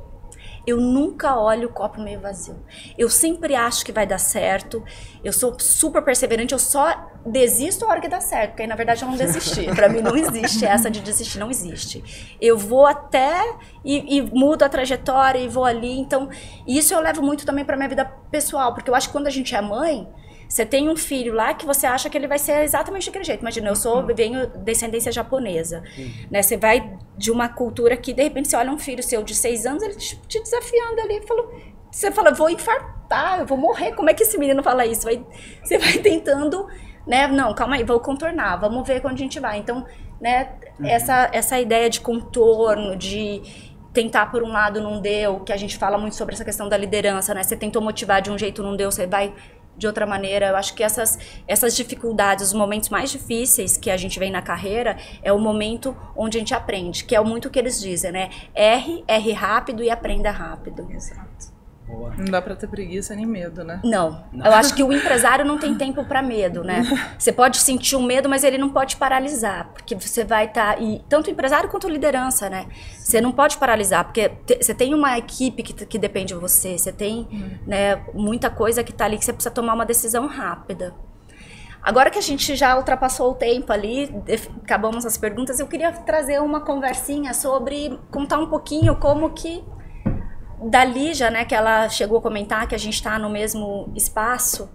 Speaker 4: Eu nunca olho o copo meio vazio. Eu sempre acho que vai dar certo. Eu sou super perseverante. Eu só desisto a hora que dá certo, porque aí na verdade eu não desisti. Pra mim não existe essa de desistir, não existe. Eu vou até e mudo a trajetória e vou ali. Então, isso eu levo muito também pra minha vida pessoal, porque eu acho que quando a gente é mãe, você tem um filho lá que você acha que ele vai ser exatamente daquele jeito. Imagina, venho descendência japonesa, né? Você vai de uma cultura que, de repente, você olha um filho seu de 6 anos, ele te desafiando ali, você fala, vou infartar, eu vou morrer, como é que esse menino fala isso? Você vai tentando, né? Não, calma aí, vou contornar, vamos ver quando a gente vai. Então, né, essa ideia de contorno, de tentar por um lado, não deu, que a gente fala muito sobre essa questão da liderança, né? Você tentou motivar de um jeito, não deu, você vai de outra maneira. Eu acho que essas dificuldades, os momentos mais difíceis que a gente vem na carreira, é o momento onde a gente aprende, que é muito o que eles dizem, né? Erre rápido e aprenda rápido.
Speaker 2: Exato.
Speaker 1: Boa.
Speaker 2: Não dá pra ter preguiça nem medo, né?
Speaker 4: Não. Eu acho que o empresário não tem tempo para medo, né? Você pode sentir um medo, mas ele não pode paralisar, porque você vai estar... tanto o empresário quanto a liderança, né? Você não pode paralisar, porque você tem uma equipe que depende de você, você tem né, muita coisa que tá ali que você precisa tomar uma decisão rápida. Agora que a gente já ultrapassou o tempo ali, acabamos as perguntas, eu queria trazer uma conversinha sobre contar um pouquinho como que da Lígia, né, que ela chegou a comentar que a gente está no mesmo espaço.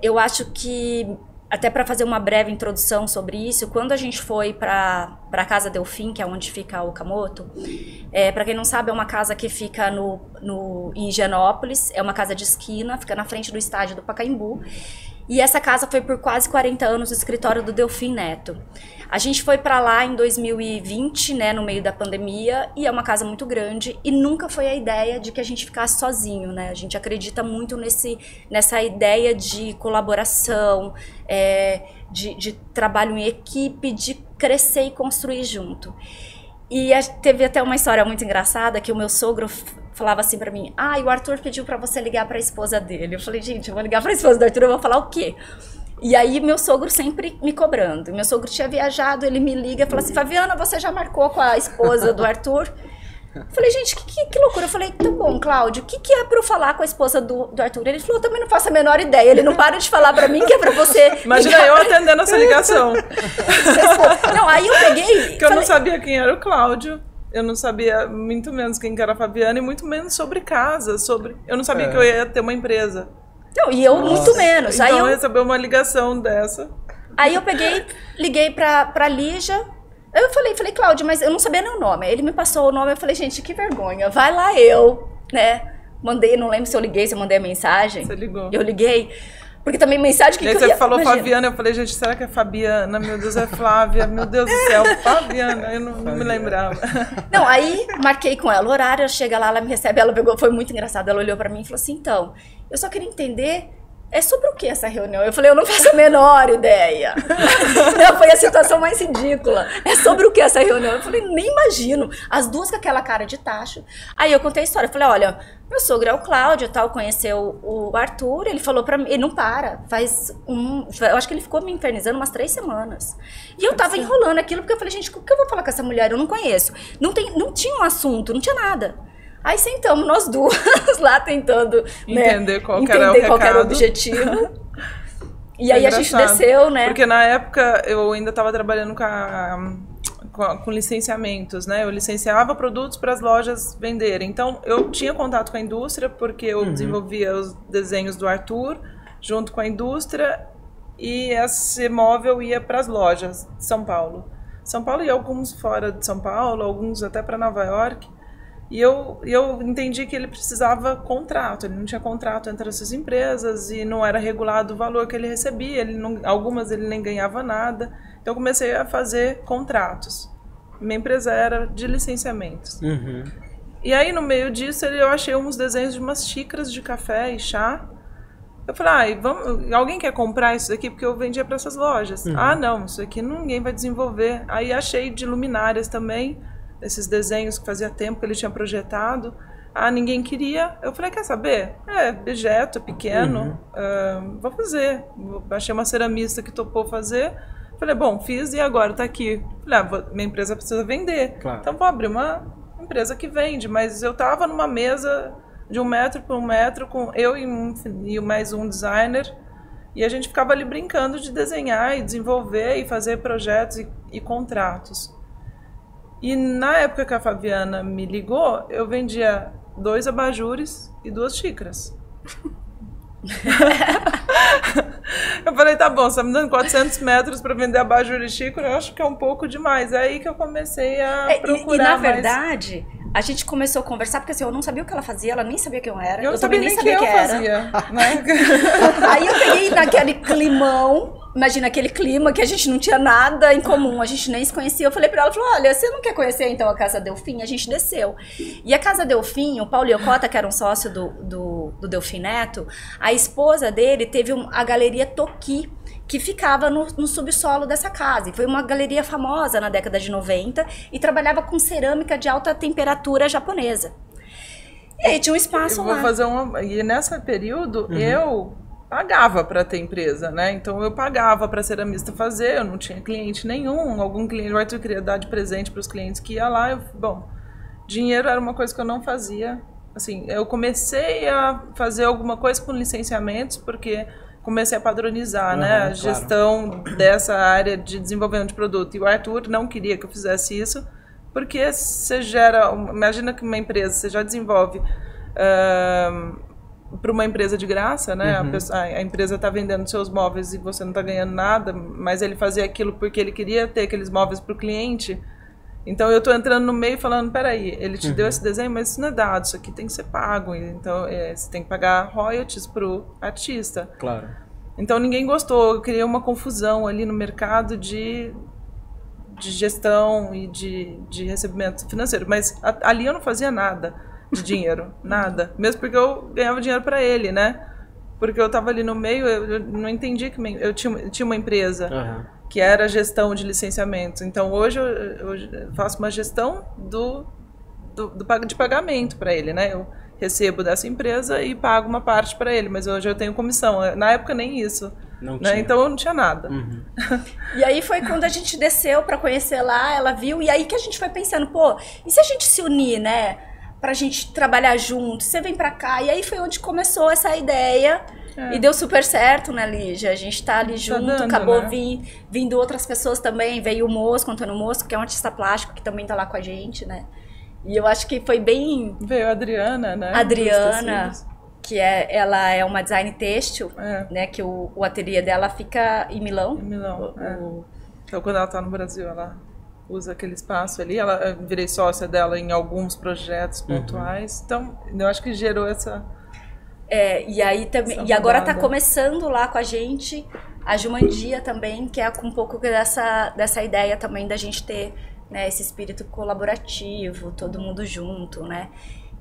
Speaker 4: Eu acho que, até para fazer uma breve introdução sobre isso, quando a gente foi para a Casa Delfim, que é onde fica o Okamoto, para quem não sabe, é uma casa que fica em Higienópolis, é uma casa de esquina, fica na frente do estádio do Pacaembu. E essa casa foi por quase 40 anos o escritório do Delfim Neto. A gente foi para lá em 2020, né, no meio da pandemia, e é uma casa muito grande, e nunca foi a ideia de que a gente ficasse sozinho, né? A gente acredita muito nessa ideia de colaboração, de trabalho em equipe, de crescer e construir junto. E teve até uma história muito engraçada, que o meu sogro falava assim pra mim, e o Arthur pediu pra você ligar pra esposa dele. Eu falei, gente, eu vou ligar pra esposa do Arthur, eu vou falar o quê? E aí meu sogro sempre me cobrando. Meu sogro tinha viajado, ele me liga e fala assim, Fabiana, você já marcou com a esposa do Arthur? Eu falei, gente, que loucura. Eu falei, tá bom, Cláudio, o que é pra eu falar com a esposa do Arthur? Ele falou, eu também não faço a menor ideia. Ele não para de falar pra mim que é pra você...
Speaker 2: Imagina eu atendendo essa ligação.
Speaker 4: Não, aí eu peguei...
Speaker 2: Porque eu não sabia quem era o Cláudio. Eu não sabia muito menos quem que era a Fabiana e muito menos sobre casa, eu não sabia que eu ia ter uma empresa.
Speaker 4: Não, e eu muito menos.
Speaker 2: Então
Speaker 4: aí eu
Speaker 2: recebi uma ligação dessa.
Speaker 4: Aí eu liguei pra Lígia. Eu falei, Cláudio, mas eu não sabia nem o nome. Aí ele me passou o nome, eu falei, gente, que vergonha. Vai lá né? Mandei, não lembro se eu liguei, se eu mandei a mensagem.
Speaker 2: Você ligou.
Speaker 4: Eu liguei. Porque também mensagem que
Speaker 2: e aí
Speaker 4: eu
Speaker 2: você
Speaker 4: ia...
Speaker 2: falou
Speaker 4: Imagina.
Speaker 2: Fabiana, eu falei, gente, será que é Fabiana? Meu Deus, é Flávia. Meu Deus do céu, Fabiana. Eu não me lembrava.
Speaker 4: Não, aí marquei com ela o horário, chega lá, ela me recebe, ela pegou, foi muito engraçado, ela olhou pra mim e falou assim, então, eu só queria entender, sobre o que essa reunião? Eu falei, eu não faço a menor ideia. Não, foi a situação mais ridícula. É sobre o que essa reunião? Eu falei, nem imagino. As duas com aquela cara de tacho. Aí eu contei a história, eu falei, olha, meu sogro é o Cláudio, tal, conheceu o Arthur, ele falou pra mim, ele não para, eu acho que ele ficou me infernizando umas 3 semanas. E eu tava enrolando aquilo, porque eu falei, gente, o que eu vou falar com essa mulher? Eu não conheço. Não tinha um assunto, não tinha nada. Aí sentamos nós duas lá tentando
Speaker 2: entender qual
Speaker 4: era o objetivo. E aí a gente desceu, né?
Speaker 2: Porque na época eu ainda estava trabalhando com licenciamentos, né? Eu licenciava produtos para as lojas venderem. Então eu tinha contato com a indústria porque eu desenvolvia os desenhos do Arthur junto com a indústria e esse móvel ia para as lojas de São Paulo. São Paulo e alguns fora de São Paulo, alguns até para Nova York. E eu entendi que ele precisava contrato, ele não tinha contrato entre essas empresas e não era regulado o valor que ele recebia, algumas ele nem ganhava nada. Então eu comecei a fazer contratos. Minha empresa era de licenciamentos. E aí no meio disso eu achei uns desenhos de umas xícaras de café e chá. Eu falei, alguém quer comprar isso daqui? Porque eu vendia para essas lojas. Não, isso aqui ninguém vai desenvolver. Aí achei de luminárias também, esses desenhos que fazia tempo que ele tinha projetado. Ninguém queria. Eu falei, quer saber? Objeto, pequeno, vou fazer. Achei uma ceramista que topou fazer. Falei, bom, fiz e agora tá aqui. Falei, minha empresa precisa vender.
Speaker 1: Claro.
Speaker 2: Então vou abrir uma empresa que vende. Mas eu tava numa mesa de 1 metro por 1 metro, com eu e mais um designer. E a gente ficava ali brincando de desenhar e desenvolver e fazer projetos e contratos. E na época que a Fabiana me ligou, eu vendia 2 abajures e 2 xícaras. Eu falei, tá bom, você tá me dando 400 metros para vender abajur e xícara, eu acho que é um pouco demais. É aí que eu comecei a procurar.
Speaker 4: E na verdade, a gente começou a conversar, porque assim, eu não sabia o que ela fazia, ela nem sabia quem eu era.
Speaker 2: Eu não
Speaker 4: também
Speaker 2: sabia
Speaker 4: nem sabia
Speaker 2: que
Speaker 4: quem
Speaker 2: eu
Speaker 4: era.
Speaker 2: fazia, né?
Speaker 4: Aí eu peguei naquele climão, imagina aquele clima que a gente não tinha nada em comum, a gente nem se conhecia. Eu falei pra ela, olha, você não quer conhecer então a Casa Delfim? A gente desceu. E a Casa Delfim, o Paulo Iocota, que era um sócio do Delfim Neto, a esposa dele teve a Galeria Toki, que ficava no subsolo dessa casa. E foi uma galeria famosa na década de 90 e trabalhava com cerâmica de alta temperatura japonesa. E aí tinha um espaço lá.
Speaker 2: E nesse período, eu pagava para ter empresa, né? Então eu pagava para ceramista fazer, eu não tinha cliente nenhum. Algum cliente, o Arthur queria dar de presente para os clientes que ia lá. Bom, dinheiro era uma coisa que eu não fazia. Assim, eu comecei a fazer alguma coisa com licenciamentos, porque comecei a padronizar, né, a gestão dessa área de desenvolvimento de produto. E o Arthur não queria que eu fizesse isso, porque você gera... Imagina que uma empresa, você já desenvolve para uma empresa de graça, né? A empresa está vendendo seus móveis e você não está ganhando nada, mas ele fazia aquilo porque ele queria ter aqueles móveis para o cliente. Então eu estou entrando no meio e falando, peraí, ele te deu esse desenho, mas isso não é dado, isso aqui tem que ser pago. Então você tem que pagar royalties para o artista.
Speaker 1: Claro.
Speaker 2: Então ninguém gostou, eu criei uma confusão ali no mercado de gestão e de recebimento financeiro. Mas ali eu não fazia nada de dinheiro, nada. Mesmo porque eu ganhava dinheiro para ele, né? Porque eu estava ali no meio, eu não entendi que eu tinha uma empresa que era gestão de licenciamentos. Então hoje eu faço uma gestão de pagamento para ele, né? Eu recebo dessa empresa e pago uma parte para ele, mas hoje eu tenho comissão. Na época nem isso. Não tinha. Né? Então eu não tinha nada.
Speaker 4: E aí foi quando a gente desceu para conhecer lá, ela viu, e aí que a gente foi pensando, pô, e se a gente se unir, né? Pra gente trabalhar junto, você vem pra cá. E aí foi onde começou essa ideia. E deu super certo, né, Lígia? A gente tá ali junto,
Speaker 2: dando,
Speaker 4: acabou
Speaker 2: né?
Speaker 4: vindo outras pessoas também. Veio o Mosco, Antônio Mosco, que é um artista plástico, que também tá lá com a gente, né? E eu acho que foi bem...
Speaker 2: Veio a Adriana, né?
Speaker 4: Adriana, que ela é uma design têxtil, né? Que o ateliê dela fica em Milão.
Speaker 2: Em Milão, Então quando ela tá no Brasil, ela usa aquele espaço ali. Eu virei sócia dela em alguns projetos pontuais. Então, eu acho que gerou essa...
Speaker 4: e aí também, e agora tá começando lá com a gente a Jumandia também, que é com um pouco dessa ideia também da gente ter, né, esse espírito colaborativo, todo mundo junto, né?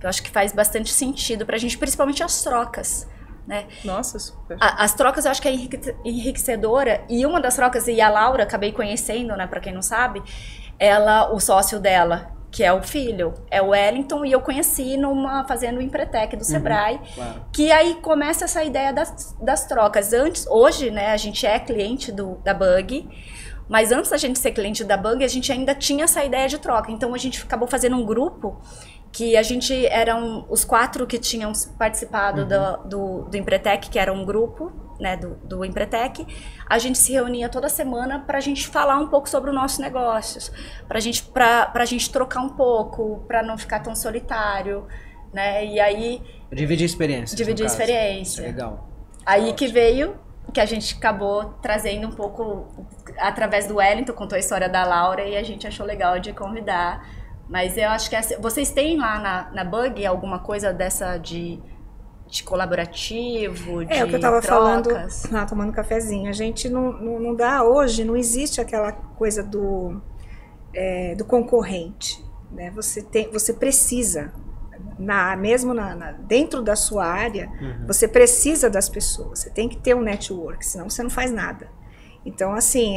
Speaker 4: Eu acho que faz bastante sentido pra gente, principalmente as trocas, né?
Speaker 2: Nossa, super.
Speaker 4: As trocas eu acho que é enriquecedora, e uma das trocas, e a Laura, acabei conhecendo, né, pra quem não sabe, o sócio dela, que é o filho, é o Wellington, e eu conheci fazendo o Empretec do Sebrae, que aí começa essa ideia das trocas. Hoje, né, a gente é cliente da Bug, mas antes da gente ser cliente da Bug, a gente ainda tinha essa ideia de troca. Então a gente acabou fazendo um grupo, que a gente eram os 4 que tinham participado do Empretec, que era um grupo, né, do Empretec. A gente se reunia toda semana para a gente falar um pouco sobre os nossos negócios, para a gente trocar um pouco, para não ficar tão solitário, né? E aí
Speaker 1: dividir experiências.
Speaker 4: Dividir experiência.
Speaker 1: Isso é legal.
Speaker 4: Aí que veio, que a gente acabou trazendo um pouco através do Wellington, contou a história da Laura e a gente achou legal de convidar. Mas eu acho que vocês têm lá na Bug alguma coisa dessa de colaborativo, de
Speaker 3: o que eu tava
Speaker 4: trocas?
Speaker 3: falando lá, tomando um cafezinho. A gente não dá hoje, não existe aquela coisa do concorrente, né? Você precisa, mesmo dentro da sua área, você precisa das pessoas. Você tem que ter um network, senão você não faz nada. Então, assim,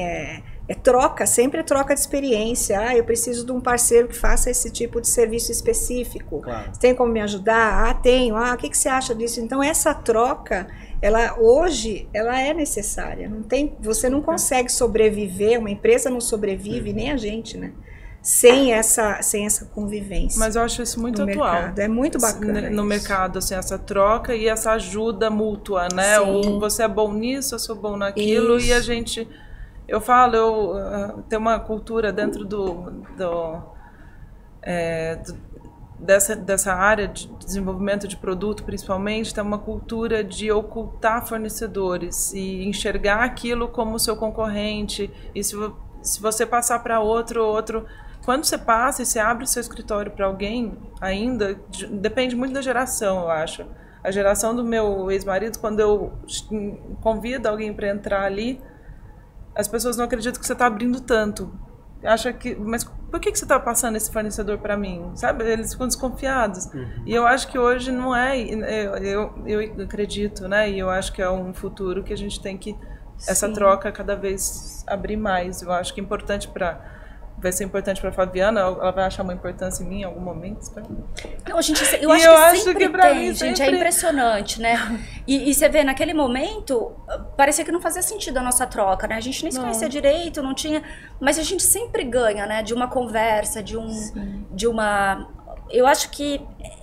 Speaker 3: troca, sempre é troca de experiência. Eu preciso de um parceiro que faça esse tipo de serviço específico.
Speaker 1: Claro.
Speaker 3: Você tem como me ajudar? Tenho. O que você acha disso? Então, essa troca, hoje, ela é necessária. Você não consegue sobreviver, uma empresa não sobrevive, nem a gente, né? sem essa convivência.
Speaker 2: Mas eu acho isso muito atual.
Speaker 3: Mercado. É muito bacana
Speaker 2: no mercado, assim, essa troca e essa ajuda mútua, né? Você é bom nisso, eu sou bom naquilo, e a gente... Eu tenho uma cultura dentro dessa área de desenvolvimento de produto, principalmente, tem uma cultura de ocultar fornecedores e enxergar aquilo como seu concorrente. E se você passar para outro... Quando você passa e você abre o seu escritório para alguém, ainda, depende muito da geração, eu acho. A geração do meu ex-marido, quando eu convido alguém para entrar ali, as pessoas não acreditam que você está abrindo tanto. Mas por que você está passando esse fornecedor para mim? Sabe? Eles ficam desconfiados. E eu acho que hoje não é... Eu acredito, né? E eu acho que é um futuro que a gente tem que... Essa troca cada vez abrir mais. Eu acho que é importante vai ser importante para a Fabiana, ela vai achar uma importância em mim em algum momento, espero.
Speaker 4: Não, gente, eu acho que sempre tem, gente, é impressionante, né? E você vê, naquele momento, parecia que não fazia sentido a nossa troca, né? A gente nem se conhecia direito, não tinha... Mas a gente sempre ganha, né? De uma conversa, de uma... Eu acho que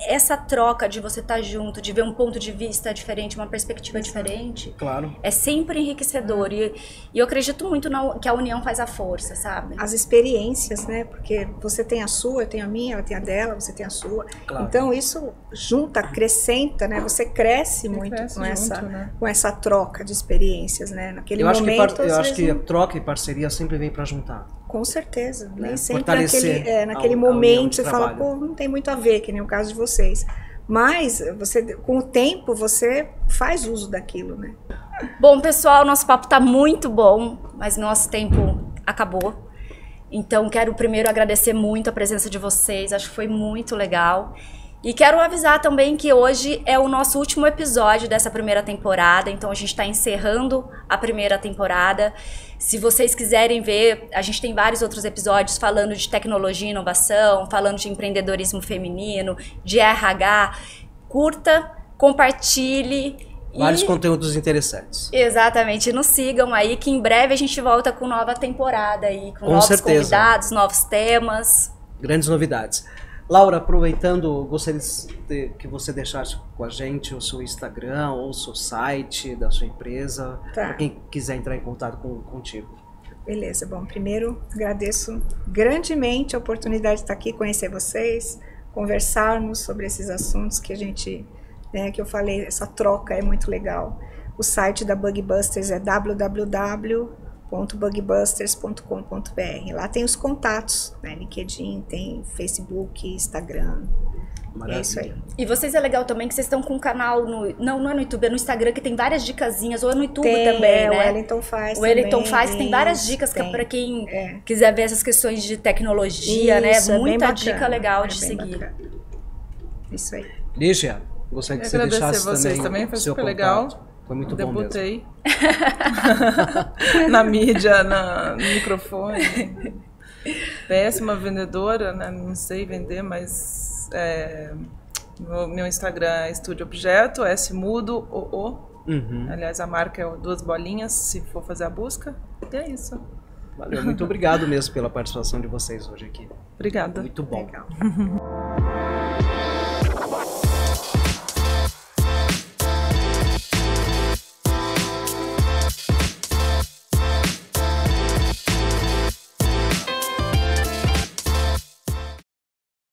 Speaker 4: essa troca de você estar junto, de ver um ponto de vista diferente, uma perspectiva diferente,
Speaker 1: claro,
Speaker 4: é sempre enriquecedor. E eu acredito muito que a união faz a força, sabe?
Speaker 3: As experiências, né? Porque você tem a sua, eu tenho a minha, ela tem a dela, você tem a sua. Claro. Então isso junta, acrescenta, né? Você cresce muito com essa troca de experiências, né? Naquele momento.
Speaker 1: Eu acho que a troca e parceria sempre vem para juntar.
Speaker 3: Com certeza,
Speaker 1: né?
Speaker 3: Nem sempre naquele momento você fala, pô, não tem muito a ver, que nem o caso de vocês. Mas com o tempo você faz uso daquilo, né?
Speaker 4: Bom, pessoal, nosso papo tá muito bom, mas nosso tempo acabou. Então quero primeiro agradecer muito a presença de vocês, acho que foi muito legal. E quero avisar também que hoje é o nosso último episódio dessa primeira temporada, então a gente está encerrando a primeira temporada. Se vocês quiserem ver, a gente tem vários outros episódios falando de tecnologia e inovação, falando de empreendedorismo feminino, de RH. Curta, compartilhe.
Speaker 1: Vários conteúdos interessantes.
Speaker 4: Exatamente, nos sigam aí que em breve a gente volta com nova temporada aí, com novos convidados, novos temas.
Speaker 1: Grandes novidades. Laura, aproveitando, gostaria que você deixasse com a gente o seu Instagram ou o seu site da sua empresa, para quem quiser entrar em contato contigo.
Speaker 3: Beleza, bom, primeiro agradeço grandemente a oportunidade de estar aqui, conhecer vocês, conversarmos sobre esses assuntos que a gente, que eu falei, essa troca é muito legal. O site da Bugbusters é www.bugbusters.com.br. Lá tem os contatos, né? LinkedIn, tem Facebook, Instagram.
Speaker 1: Maravilha.
Speaker 3: É isso aí.
Speaker 4: E vocês é legal também que vocês estão com um canal não é no YouTube, é no Instagram, que tem várias dicasinhas, ou é no YouTube também, né?
Speaker 3: O Wellington faz
Speaker 4: tem várias dicas para quem quiser ver essas questões de tecnologia,
Speaker 3: isso,
Speaker 4: né? Muita dica legal de seguir.
Speaker 3: Bacana. Isso aí.
Speaker 1: Lígia, gostaria que você deixasse
Speaker 2: vocês também foi super legal.
Speaker 1: Foi muito bom mesmo.
Speaker 2: Debutei na mídia, no microfone. Péssima vendedora, né? Não sei vender, mas meu Instagram é Estúdio Objeto, S-mudo, O. Aliás, a marca é 2 bolinhas, se for fazer a busca. E é isso.
Speaker 1: Valeu, muito obrigado mesmo pela participação de vocês hoje aqui.
Speaker 2: Obrigada.
Speaker 1: Muito bom.
Speaker 3: Legal.